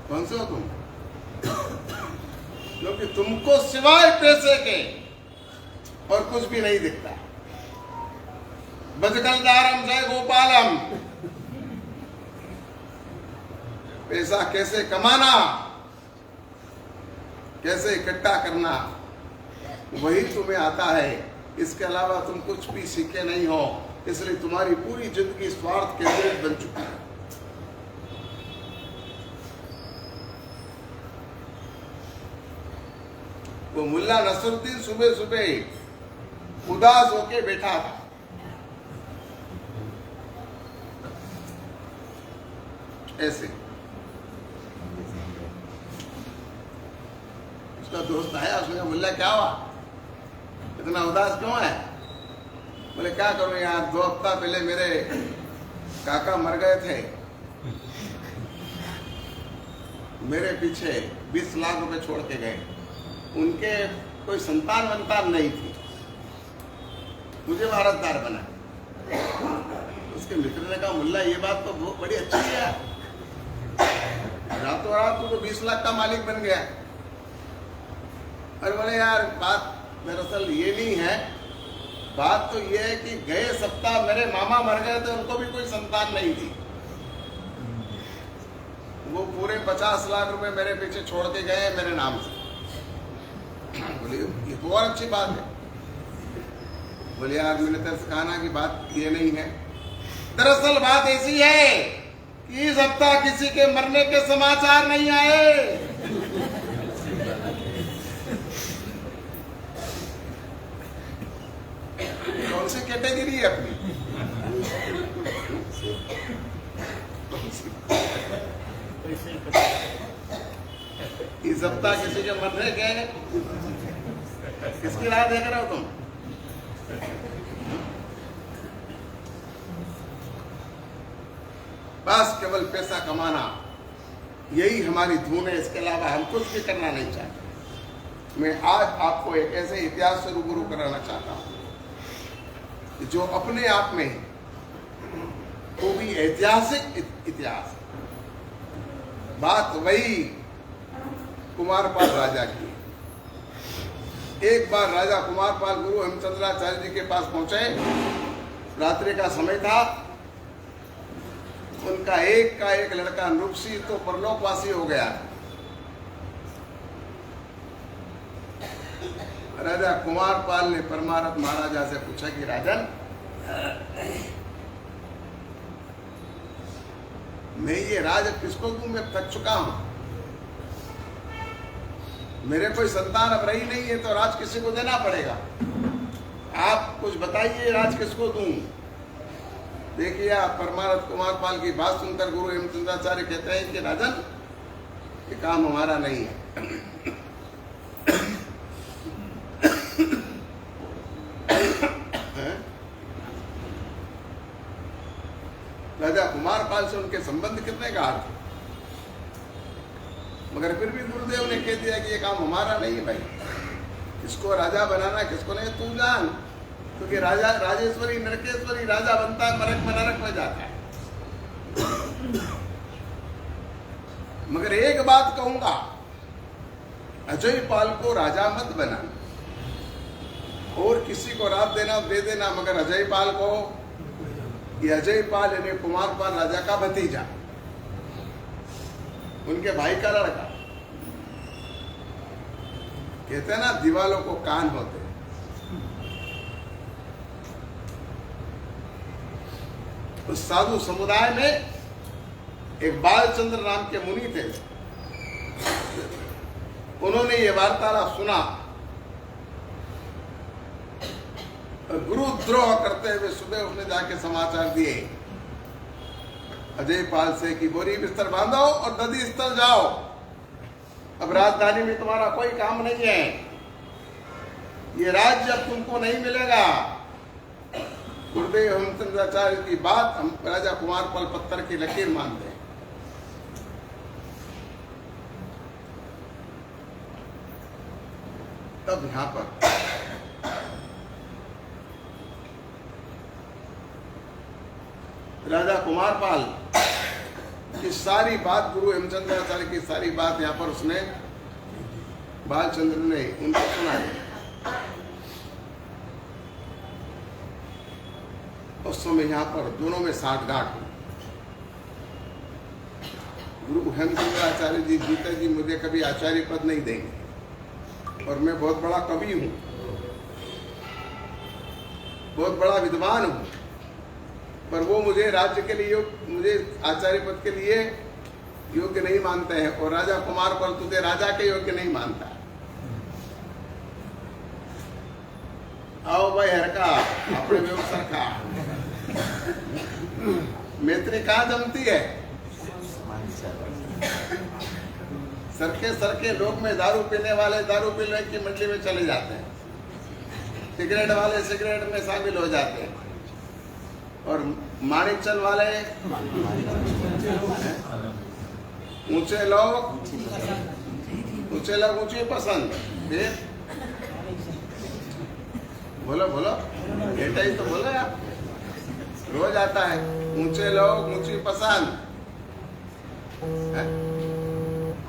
Speaker 2: कौन से हो तुम? क्योंकि तुमको सिवाय पैसे के और कुछ भी नहीं दिखता। बजकलदारम जय गोपालम, पैसा कैसे कमाना, कैसे इकट्ठा करना, वही तुम्हें आता है। इसके अलावा तुम कुछ भी सीखे नहीं हो, इसलिए तुम्हारी पूरी जिंदगी स्वार्थ केंद्रित बन चुकी है। वो मुल्ला नसरुद्दीन सुबह सुबह उदास होके बैठा था। ऐसे उसका दोस्त आया, उसने कहा मुल्ला क्या हुआ, इतना उदास क्यों है? बोले क्या करूं यार, 2 हफ्ता पहले मेरे काका मर गए थे, मेरे पीछे 20 लाख रुपए छोड़ के गए, उनके कोई संतान वंतान नहीं थी, मुझे वारसदार बना। उसके मित्र ने कहा मुल्ला ये बात तो बहुत बड़ी अच्छी है, रातों रात तू तो 20 लाख का मालिक बन गया। अरे बोले यार बात दरअसल ये नहीं है, बात तो ये है कि गए सप्ताह मेरे मामा मर गए थे, उनको भी कोई संतान नहीं थी, वो पूरे 50 लाख रुपए मेरे पीछे छोड़ के गए मेरे नाम से। बोले ये तो और अच्छी बात है। बोले यार मैंने तेरे से कहा ना कि बात ये नहीं है, दरअसल बात ऐसी है कि इस हफ्ता किसी के मरने के समाचार नहीं आए। कौन सी कैटेगरी है अपनी? इस हफ्ता किसी के मरने के, किसकी राह देख रहे हो तुम? बस केवल पैसा कमाना यही हमारी धुन है, इसके अलावा हम कुछ भी करना नहीं चाहते। मैं आज आपको एक ऐसे इतिहास से रूबरू कराना चाहता हूं जो अपने आप में वो भी ऐतिहासिक इतिहास। बात वही कुमारपाल राजा की। एक बार राजा कुमारपाल गुरु हेमचंद्राचार्य जी के पास पहुंचे, रात्रि का समय था, उनका एक लड़का नृपसी तो परलोकवासी हो गया। राजा कुमारपाल ने परमारथ महाराजा से पूछा कि राजन, मैं ये राज किसको दूं, मैं थक चुका हूं, मेरे कोई संतान अब रही नहीं है, तो राज किसी को देना पड़ेगा, आप कुछ बताइए राज किसको दूं। देखिए आप परमारथ कुमारपाल की बात सुनकर गुरु हेमचंद्राचार्य कहते हैं कि राजन ये काम हमारा नहीं है। राजा कुमारपाल से उनके संबंध कितने गाढ़ थे, मगर फिर भी गुरुदेव ने कह दिया कि ये काम हमारा नहीं है भाई, किसको राजा बनाना किसको नहीं तू जान, क्योंकि राजा राजेश्वरी नरकेश्वरी, राजा बनता है नरक में, नरक में जाता है। मगर एक बात कहूंगा, अजय पाल को राजा मत बनाना, और किसी को राज देना दे देना, मगर अजय पाल को, ये अजय पाल यानी कुमारपाल राजा का भतीजा, उनके भाई का लड़का। कहते हैं ना दीवालों को कान होते। उस साधु समुदाय में एक बालचंद्र नाम के मुनि थे, उन्होंने ये वार्तालाप सुना, गुरुद्रोह करते हुए सुबह उसने जाके समाचार दिए अजय पाल से कि बोरी बिस्तर बांधो और नदी स्थल जाओ, अब राजधानी में तुम्हारा कोई काम नहीं है, ये राज्य अब तुमको नहीं मिलेगा। गुरुदेव हेमचंद्राचार्य की बात हम राजा कुमारपाल पत्थर की लकीर मानते हैं। तब यहां पर राजा कुमारपाल की सारी बात, गुरु हेमचंद्राचार्य की सारी बात यहाँ पर उसने, बालचंद्र ने उनको सुनाई। उस समय यहाँ पर दोनों में साठगांठ हुई। गुरु हेमचंद्राचार्य जी जीते जी मुझे कभी आचार्य पद नहीं देंगे, और मैं बहुत बड़ा कवि हूँ, बहुत बड़ा विद्वान हूँ, पर वो मुझे राज्य के लिए, मुझे आचार्य पद के लिए योग्य नहीं मानते हैं, और राजा कुमारपाल तुझे राजा के योग्य नहीं मानता। आओ भाई हरका अपने व्यवसाय का मैत्री कहाँ जमती है? सरके सरके लोग में दारू पीने वाले दारू पीने की मंडली में चले जाते हैं, सिगरेट वाले सिगरेट में शामिल हो जाते हैं, और माणिकचंद वाले ऊंचे लोग ऊंची पसंद। फिर बोलो बोलो, बेटा ही तो बोलो यार, रोज आता है ऊंचे लोग ऊंची पसंद है?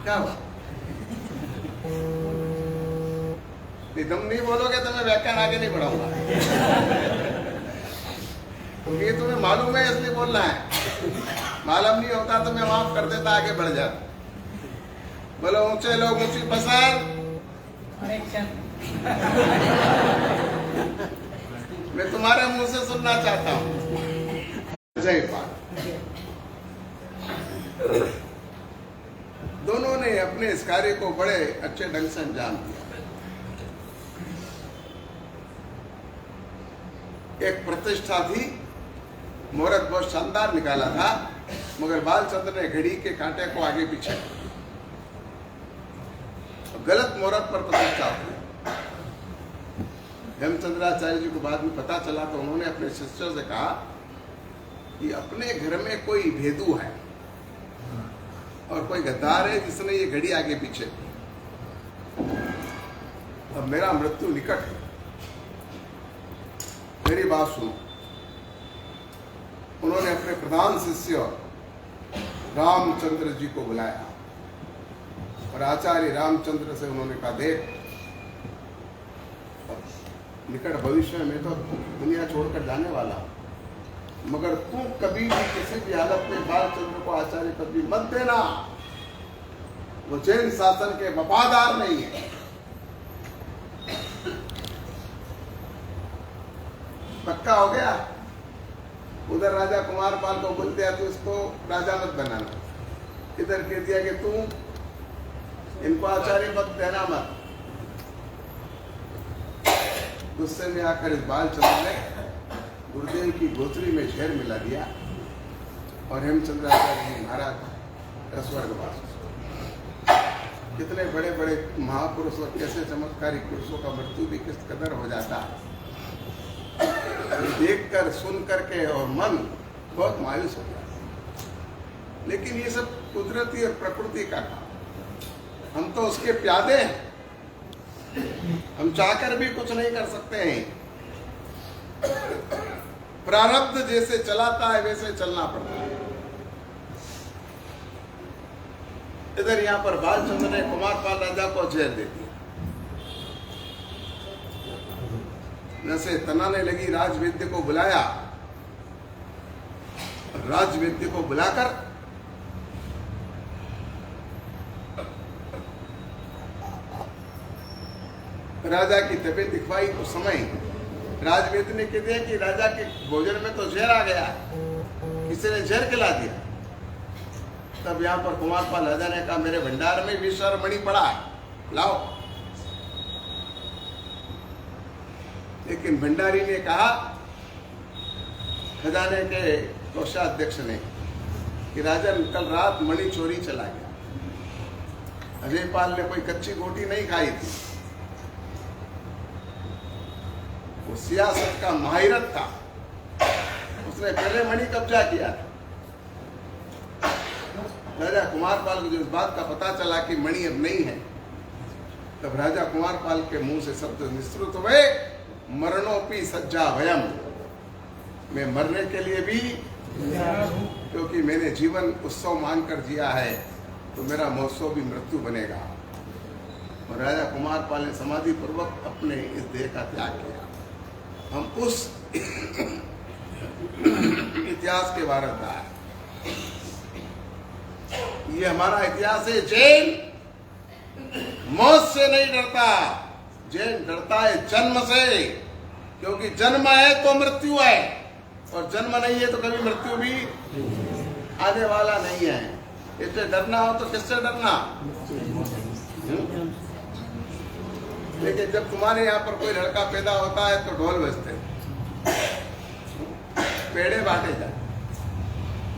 Speaker 2: क्या हुआ? तुम नहीं बोलोगे तो मैं व्याख्यान आगे नहीं बढ़ाऊंगा, क्योंकि तुम्हें मालूम है इसलिए बोलना है। मालूम नहीं होता तो मैं माफ कर देता, आगे बढ़ जाता। बोलो ऊंचे लोग ऊंची पसंद। मैं तुम्हारे मुंह से सुनना चाहता हूँ। जय पाल। दोनों ने अपने इस कार्य को बड़े अच्छे ढंग से अंजाम दिया। एक प्रतिष्ठा थी, मुहूर्त बहुत शानदार निकाला था, मगर बालचंद्र ने घड़ी के कांटे को आगे पीछे, गलत मुहूर्त पर प्रतिष्ठा हुई। हेमचंद्राचार्य जी को बाद में पता चला तो उन्होंने अपने शिष्यों से कहा कि अपने घर में कोई भेदू है और कोई गद्दार है जिसने ये घड़ी आगे पीछे की। अब मेरा मृत्यु निकट है, मेरी बात सुनो। उन्होंने अपने प्रधान शिष्य रामचंद्र जी को बुलाया और आचार्य रामचंद्र से उन्होंने कहा, देख निकट भविष्य में तो दुनिया छोड़कर जाने वाला, मगर तू कभी भी किसी भी हालत में बालचंद्र को आचार्य पद भी मत देना। वो जैन शासन के वफादार नहीं है। पक्का हो गया? उधर राजा कुमारपाल को बोल दिया तो इसको राजा मत बनाना, इधर कह दिया कि तू इनको आचार्य पद देना मत। गुस्से में आकर इस बालचंद्र ने गुरुदेव की गोचरी में जहर मिला दिया और हेमचंद्राचार्य जी महाराज स्वर्गवास। कितने बड़े बड़े महापुरुष और कैसे चमत्कारी पुरुषों का मृत्यु भी किस कदर हो जाता है, देखकर सुन करके और मन बहुत मायूस हो जाता। लेकिन ये सब कुदरती और प्रकृति का काम, हम तो उसके प्यादे हैं, हम चाहकर भी कुछ नहीं कर सकते हैं। प्रारब्ध जैसे चलाता है वैसे चलना पड़ता है। इधर यहाँ पर बालचंद्र ने कुमारपाल राजा को जहर दे दिया। नशे तनाने लगी, राजवैद्य को बुलाया। राजवैद्य को बुलाकर राजा की तबीयत दिखवाई। उस समय राजवैद्य ने कह दिया कि राजा के भोजन में तो जहर आ गया, किसी ने जहर खिला दिया। तब यहाँ पर कुमारपाल राजा ने कहा, मेरे भंडार में विष और मणि पड़ा है, लाओ। लेकिन भंडारी ने कहा, खजाने के कोषाध्यक्ष ने, कि राजन कल रात मणि चोरी चला गया। अजयपाल ने कोई कच्ची गोटी नहीं खाई थी, वो सियासत का माहिरत था, उसने पहले मणि कब्जा किया था। राजा कुमारपाल को जो इस बात का पता चला कि मणि अब नहीं है, तब राजा कुमारपाल के मुंह से शब्द निस्तृत हुए, मरणोपि सज्जा भयम। मैं मरने के लिए भी, क्योंकि मैंने जीवन उत्सव मानकर जिया है, तो मेरा महोत्सव भी मृत्यु बनेगा। और राजा कुमारपाल ने समाधि पूर्वक अपने इस देह का त्याग किया। हम उस इतिहास के वारसदार, ये हमारा इतिहास है। जैन मौत से नहीं डरता, जैन डरता है जन्म से, क्योंकि जन्म है तो मृत्यु है, और जन्म नहीं है तो कभी मृत्यु भी आने वाला नहीं है। इससे डरना हो तो किससे डरना? लेकिन जब तुम्हारे यहाँ पर कोई लड़का पैदा होता है तो ढोल बजते हैं, पेड़े बांटे जाते,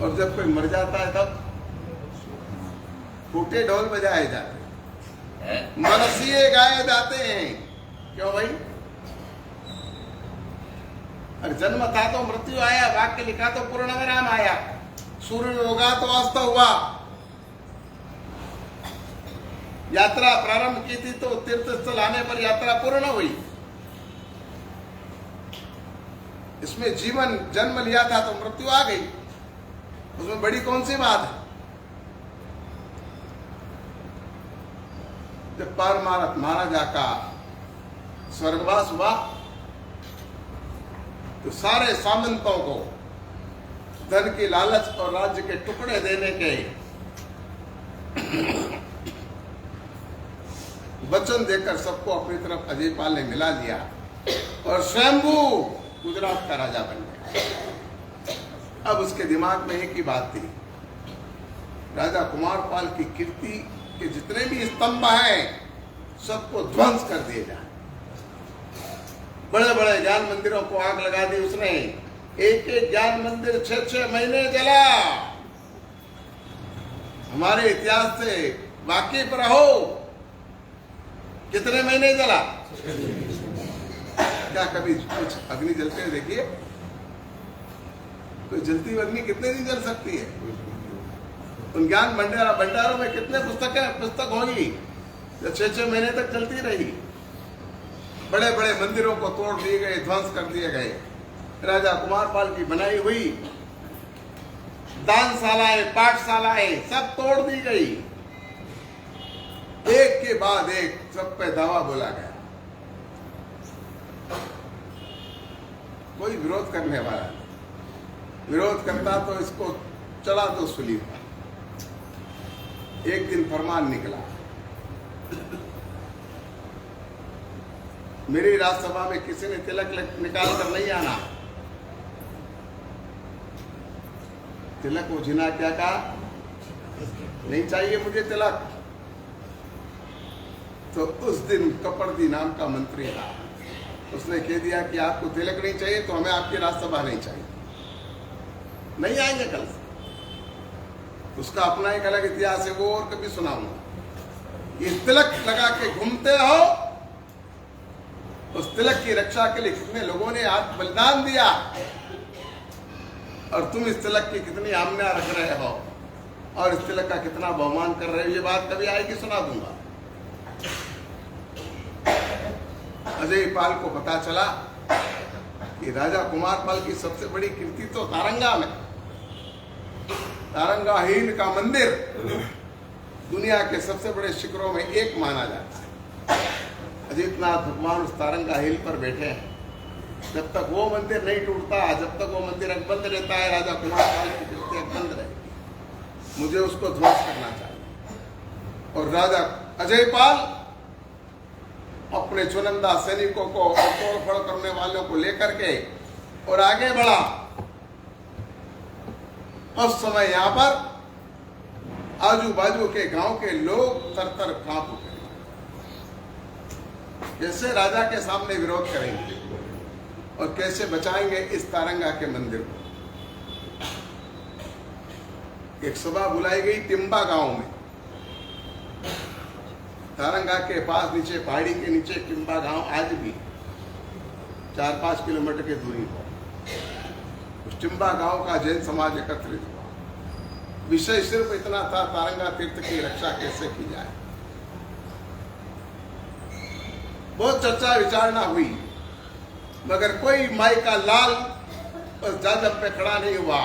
Speaker 2: और जब कोई मर जाता है तब फूटे ढोल बजाए जाते, मनसिए गाए जाते हैं। क्यों भाई? अरे जन्म था तो मृत्यु आया, वाक्य लिखा तो पूर्ण विराम आया, सूर्य होगा तो अस्त हुआ। यात्रा प्रारंभ की थी तो तीर्थ स्थल आने पर यात्रा पूर्ण हुई। इसमें जीवन जन्म लिया था तो मृत्यु आ गई, उसमें बड़ी कौन सी बात है? जब पारमारथ महाराजा का स्वर्गवास हुआ तो सारे सामंतों को धन की लालच और राज्य के टुकड़े देने के वचन देकर सबको अपनी तरफ अजयपाल ने मिला लिया और स्वयंभू गुजरात का राजा बन गया। अब उसके दिमाग में एक ही बात थी, राजा कुमारपाल की कीर्ति के जितने भी स्तंभ हैं सबको ध्वंस कर दिए जाए। बड़े बड़े ज्ञान मंदिरों को आग लगा दी उसने, एक एक ज्ञान मंदिर 6-6 महीने जला। हमारे इतिहास से वाकिफ रहो, कितने महीने जला? क्या कभी कुछ अग्नि जलते हुए देखिए? तो जलती हुई अग्नि कितने दिन जल सकती है? उन ज्ञान भंडारों में कितने पुस्तक होगी जो 6-6 महीने तक चलती रही। बड़े बड़े मंदिरों को तोड़ दिए गए, ध्वंस कर दिए गए। राजा कुमारपाल की बनाई हुई दानशालाएं, पाठशालाएं सब तोड़ दी गई। एक के बाद एक सब पे दावा बोला गया, कोई विरोध करने वाला नहीं। विरोध करता तो इसको चला दो सूली पर। एक दिन फरमान निकला, मेरी राज्यसभा में किसी ने तिलक निकाल कर नहीं आना। तिलक वो जिना क्या कहा, नहीं चाहिए मुझे तिलक। तो उस दिन कपड़दी नाम का मंत्री था, उसने कह दिया कि आपको तिलक नहीं चाहिए तो हमें आपकी राज्यसभा नहीं चाहिए, नहीं आएंगे कल से। उसका अपना एक अलग इतिहास है, वो और कभी सुनाऊंगा। ये तिलक लगा के घूमते हो, उस तिलक की रक्षा के लिए कितने लोगों ने आज बलिदान दिया, और तुम इस तिलक की कितनी आमना रख रहे हो और इस तिलक का कितना बहुमान कर रहे हो। ये बात कभी आएगी, सुना दूंगा। अजयपाल को पता चला कि राजा कुमारपाल की सबसे बड़ी कीर्ति तो तारंगा में, तारंगा हिल का मंदिर दुनिया के सबसे बड़े शिखरों में एक माना जाता है। अजितनाथ भगवान उस तारंगा हिल पर बैठे हैं। जब तक वो मंदिर नहीं टूटता, जब तक वो मंदिर अकबंद रहता है, राजा कुमारपाल की कीर्ति अकबंद रहेगी। मुझे उसको ध्वंस करना चाहिए। और राजा अजयपाल अपने चुनिंदा सैनिकों को और तोड़फोड़ करने वालों को लेकर के और आगे बढ़ा। उस समय यहाँ पर आजू बाजू के गांव के लोग तर-तर कांप उठे। कैसे राजा के सामने विरोध करेंगे और कैसे बचाएंगे इस तारंगा के मंदिर को। एक सभा बुलाई गई टिम्बा गांव में। तारंगा के पास नीचे, पहाड़ी के नीचे टिम्बा गांव आज भी 4-5 किलोमीटर की दूरी पर। उस टिम्बा गांव का जैन समाज एकत्रित हुआ। विषय सिर्फ इतना था, तारंगा तीर्थ की रक्षा कैसे की जाए। बहुत चर्चा विचारणा हुई, मगर कोई माई का लाल उस जाजब पे खड़ा नहीं हुआ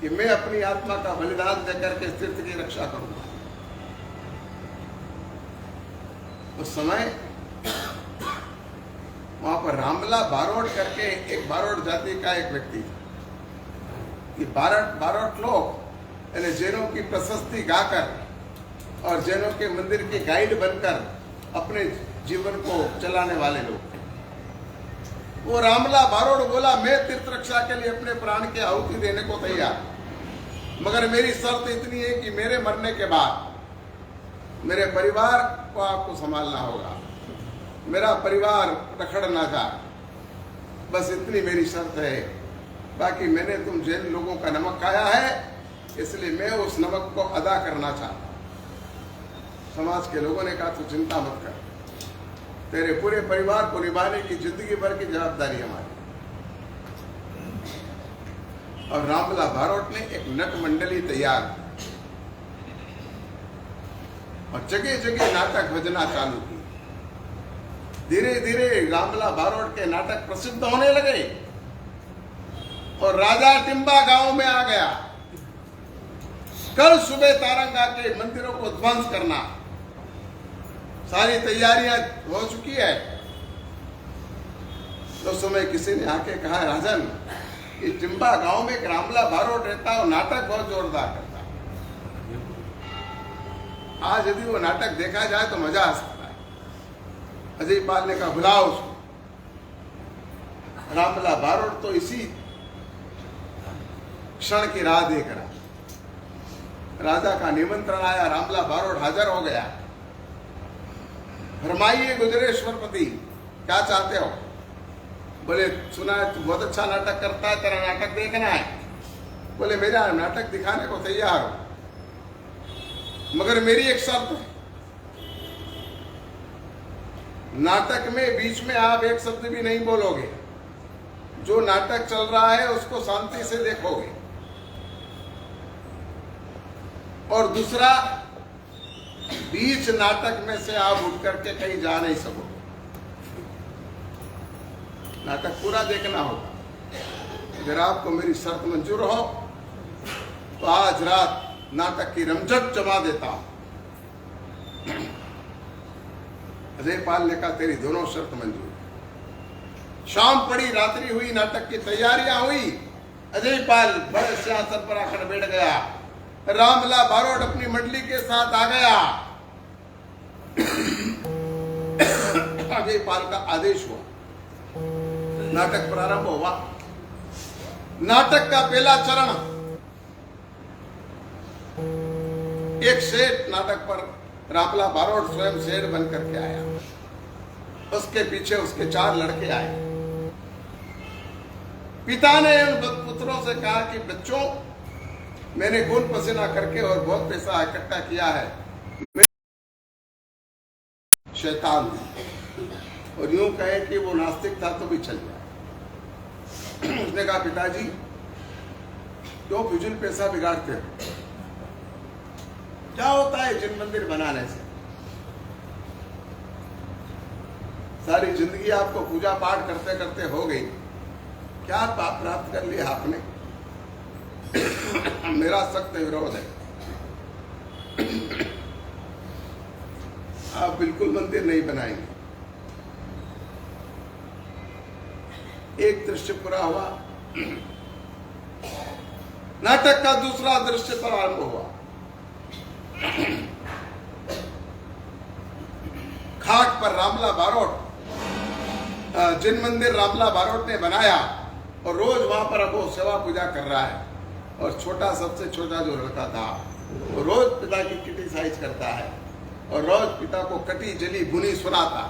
Speaker 2: कि मैं अपनी आत्मा का बलिदान देकर के इस तीर्थ की रक्षा करूंगा। उस समय वहां पर रामला बारोट करके एक बारोट जाति का एक व्यक्ति था। ये बारोट लोग यानी जैनों की प्रशस्ति गाकर और जैनों के मंदिर के गाइड बनकर अपने जीवन को चलाने वाले लोग। वो रामला बारोट बोला, मैं तीर्थ रक्षा के लिए अपने प्राण की आहुति देने को तैयार, मगर मेरी शर्त इतनी है कि मेरे मरने के बाद मेरे परिवार को आपको संभालना होगा, मेरा परिवार रखड़ ना जाए, बस इतनी मेरी शर्त है। बाकी मैंने तुम जैन लोगों का नमक खाया है, इसलिए मैं उस नमक को अदा करना चाहता हूं। समाज के लोगों ने कहा तू चिंता मत कर, तेरे पूरे परिवार को निभाने की जिंदगी भर की जवाबदारी हमारी। और रामला बारोट ने एक नट मंडली तैयार की और जगह जगह नाटक भजना चालू की। धीरे धीरे रामला बारोट के नाटक प्रसिद्ध होने लगे और राजा टिम्बा गांव में आ गया। कल सुबह तारंगा के मंदिरों को ध्वंस करना, सारी तैयारियां हो चुकी है। तो समय किसी ने आके कहा, राजन कि टिम्बा गांव में एक रामला बारोट रहता है और नाटक बहुत जोरदार करता है। आज यदि वो नाटक देखा जाए तो मजा आ सकता है। अजय पाल ने कहा बुलाओ उसको। रामला बारोट तो इसी क्षण की राह देख रहा। राजा का निमंत्रण आया, रामला बारोट हाजिर हो गया। फरमाइए गुजरेश्वरपति, क्या चाहते हो? बोले सुना है तू बहुत अच्छा नाटक करता है, तेरा नाटक देखना है। बोले मेरा नाटक दिखाने को तैयार हो, मगर मेरी एक शर्त है, नाटक में बीच में आप एक शब्द भी नहीं बोलोगे। जो नाटक चल रहा है उसको शांति से देखोगे। और दूसरा, बीच नाटक में से आप उठ करके कहीं जा नहीं सकोगे। नाटक पूरा देखना होगा। अगर आपको मेरी शर्त मंजूर हो तो आज रात नाटक की रमझट जमा देता हूं। अजय पाल ने कहा तेरी दोनों शर्त मंजूर। शाम पड़ी, रात्रि हुई, नाटक की तैयारियां हुई। अजय पाल बड़े सिंहासन पर आकर बैठ गया। रामला बारोट अपनी मंडली के साथ आ गया। अजय पाल का आदेश हुआ, नाटक प्रारंभ हुआ। नाटक का पहला चरण, एक सेठ नाटक पर रामला बारोट स्वयं सेठ बन करके आया। उसके पीछे उसके 4 लड़के आए। पिता ने उन पुत्रों से कहा कि बच्चों, मैंने खून पसीना करके और बहुत पैसा इकट्ठा किया है, शैतान और यूं कहे कि वो नास्तिक था तो भी चल गया। उसने कहा पिताजी क्यों फिजूल पैसा बिगाड़ते हो? क्या होता है जिन मंदिर बनाने से? सारी जिंदगी आपको पूजा पाठ करते करते हो गई, क्या पाप प्राप्त कर लिया आपने? मेरा सख्त विरोध है। आप बिल्कुल मंदिर नहीं बनाएंगे। एक दृश्य पूरा हुआ। नाटक का दूसरा दृश्य प्रारंभ हुआ। खाट पर रामला बारोट, जिन मंदिर रामला बारोट ने बनाया और रोज वहां पर अब वो सेवा पूजा कर रहा है। और छोटा, सबसे छोटा जो लड़का था वो रोज पिता की क्रिटिसाइज करता है और रोज पिता को कटी जली बुनी सुनाता।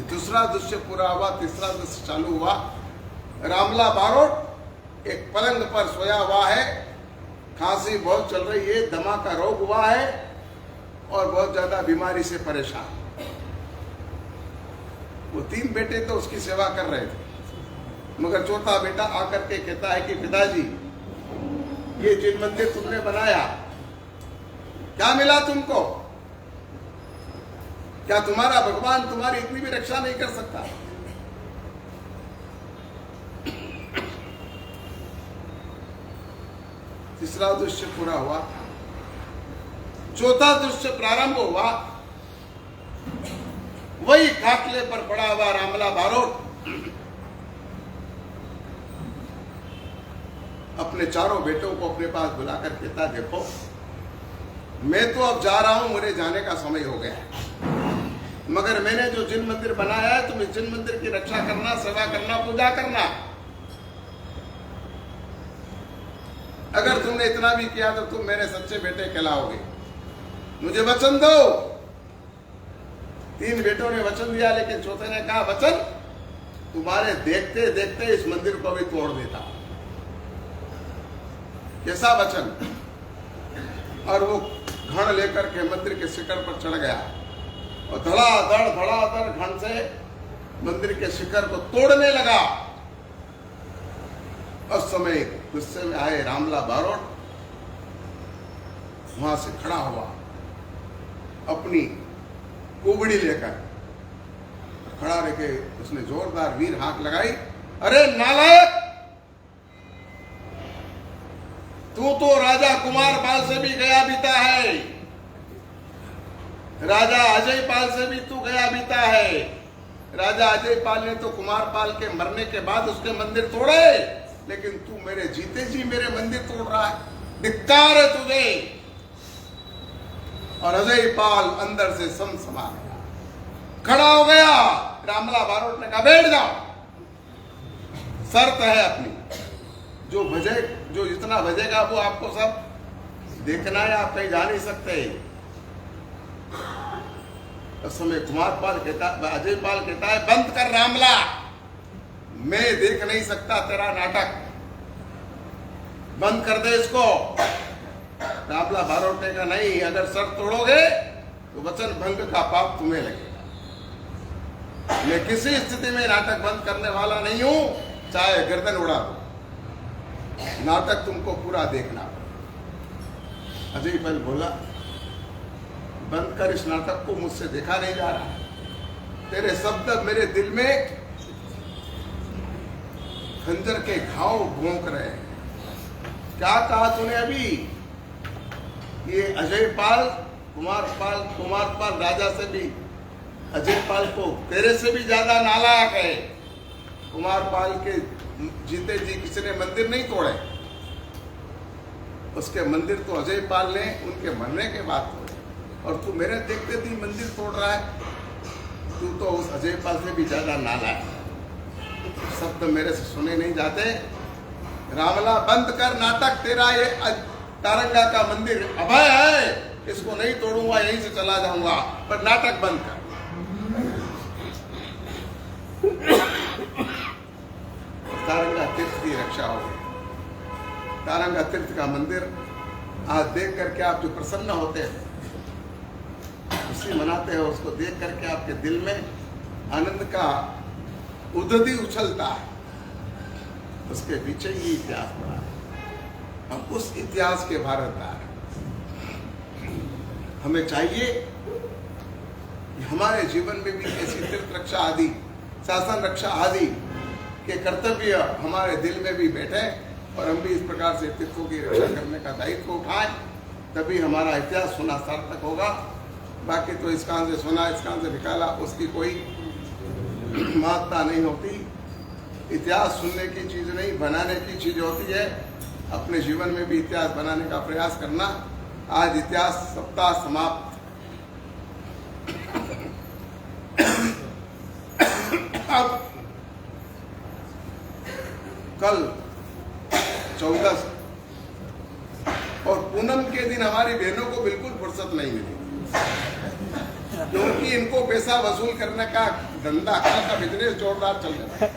Speaker 2: दूसरा दृश्य पूरा हुआ, तीसरा दृश्य चालू हुआ। रामला बारोट एक पलंग पर सोया हुआ है, खांसी बहुत चल रही है, दमा का रोग हुआ है और बहुत ज्यादा बीमारी से परेशान। वो 3 बेटे तो उसकी सेवा कर रहे थे, मगर चौथा बेटा आकर के कहता है कि पिताजी, ये जिन मंदिर तुमने बनाया, क्या मिला तुमको? क्या तुम्हारा भगवान तुम्हारी इतनी भी रक्षा नहीं कर सकता? तीसरा दृश्य पूरा हुआ। चौथा दृश्य प्रारंभ हुआ। वही खाटले पर पड़ा हुआ रामला बारोट अपने चारों बेटों को अपने पास बुलाकर कहता, देखो मैं तो अब जा रहा हूं, मुझे जाने का समय हो गया है, मगर मैंने जो जिन मंदिर बनाया है, तुम इस जिन मंदिर की रक्षा करना, सेवा करना, पूजा करना। अगर तुमने इतना भी किया तो तुम मेरे सच्चे बेटे कहलाओगे। मुझे वचन दो 3 बेटों ने वचन दिया, लेकिन चौथे ने कहा वचन तुम्हारे देखते देखते इस मंदिर को भी तोड़ देता। कैसा वचन। और वो घण लेकर के मंदिर के शिखर पर चढ़ गया और धड़ाधड़ घण से मंदिर के शिखर को तोड़ने लगा। उस समय गुस्से में आए रामला बारोट वहां से खड़ा हुआ, अपनी कुबड़ी लेकर खड़ा रह के उसने जोरदार वीर हाक लगाई, अरे नालायक, तू तो राजा कुमारपाल से भी गया बीता है, राजा अजयपाल से भी तू गया बीता है। राजा अजयपाल ने तो कुमारपाल के मरने के बाद उसके मंदिर तोड़े, लेकिन तू मेरे जीते जी मेरे मंदिर तोड़ रहा है, धिक्कार है तुझे। और अजयपाल अंदर से समसमा गया, खड़ा हो गया। रामला बारोट ने कहा बैठ जाओ, शर्त है अपनी, जो जितना बजेगा वो आपको सब देखना है, आप कहीं जा नहीं सकते। उस समय कुमारपाल कहता, अजयपाल कहता है बंद कर रामला, मैं देख नहीं सकता तेरा नाटक, बंद कर दे इसको। रामला बारोट ने कहा नहीं, अगर शर्त तोड़ोगे तो वचन भंग का पाप तुम्हें लगेगा। मैं किसी स्थिति में नाटक बंद करने वाला नहीं हूं, चाहे गर्दन उड़ा दो, नाटक तुमको पूरा देखना। अजयपाल बोला बंद कर इस नाटक को, मुझसे देखा नहीं जा रहा, तेरे शब्द मेरे दिल में खंजर के घाव भोंक रहे हैं। क्या कहा तूने अभी? ये अजयपाल कुमारपाल राजा से भी, अजयपाल को तेरे से भी ज्यादा नालायक है। कुमारपाल के जीते जी किसी ने मंदिर नहीं तोड़े, उसके मंदिर तो अजयपाल ने उनके मरने के बाद तोड़े, और तू मेरे देखते ही मंदिर तोड़ रहा है। तू तो उस अजयपाल से भी ज्यादा नालायक। शब्द मेरे से सुने नहीं जाते। रामला बंद कर नाटक, तेरा ये तारंगा का मंदिर अभय है, इसको नहीं तोड़ूंगा, यहीं से चला जाऊंगा, पर नाटक बंद कर। तारंगा तीर्थ की रक्षा हो गई। तारंगा तीर्थ का मंदिर आज देख करके आप जो प्रसन्न होते हैं, खुशी मनाते हो, उसको देख करके आपके दिल में आनंद का उदधि उछलता है। उसके पीछे ही इतिहास पड़ा है। हम उस इतिहास के भारतदार। हमें चाहिए कि हमारे जीवन में भी ऐसी तीर्थ रक्षा आदि, शासन रक्षा आदि के कर्तव्य हमारे दिल में भी बैठे, और हम भी इस प्रकार से तीर्थों की रक्षा करने का दायित्व उठाएं, तभी हमारा इतिहास सुना सार्थक होगा। बाकी तो इस कान से सुना, इस कान से निकाला, उसकी कोई महत्ता नहीं होती। इतिहास सुनने की चीज नहीं, बनाने की चीज होती है। अपने जीवन में भी इतिहास बनाने का प्रयास करना। आज इतिहास सप्ताह समाप्त। अब कल 14 और पूनम के दिन हमारी बहनों को बिल्कुल फुर्सत नहीं मिली, क्योंकि इनको पैसा वसूल करने का धंधा का बिजनेस जोरदार चल रहा है।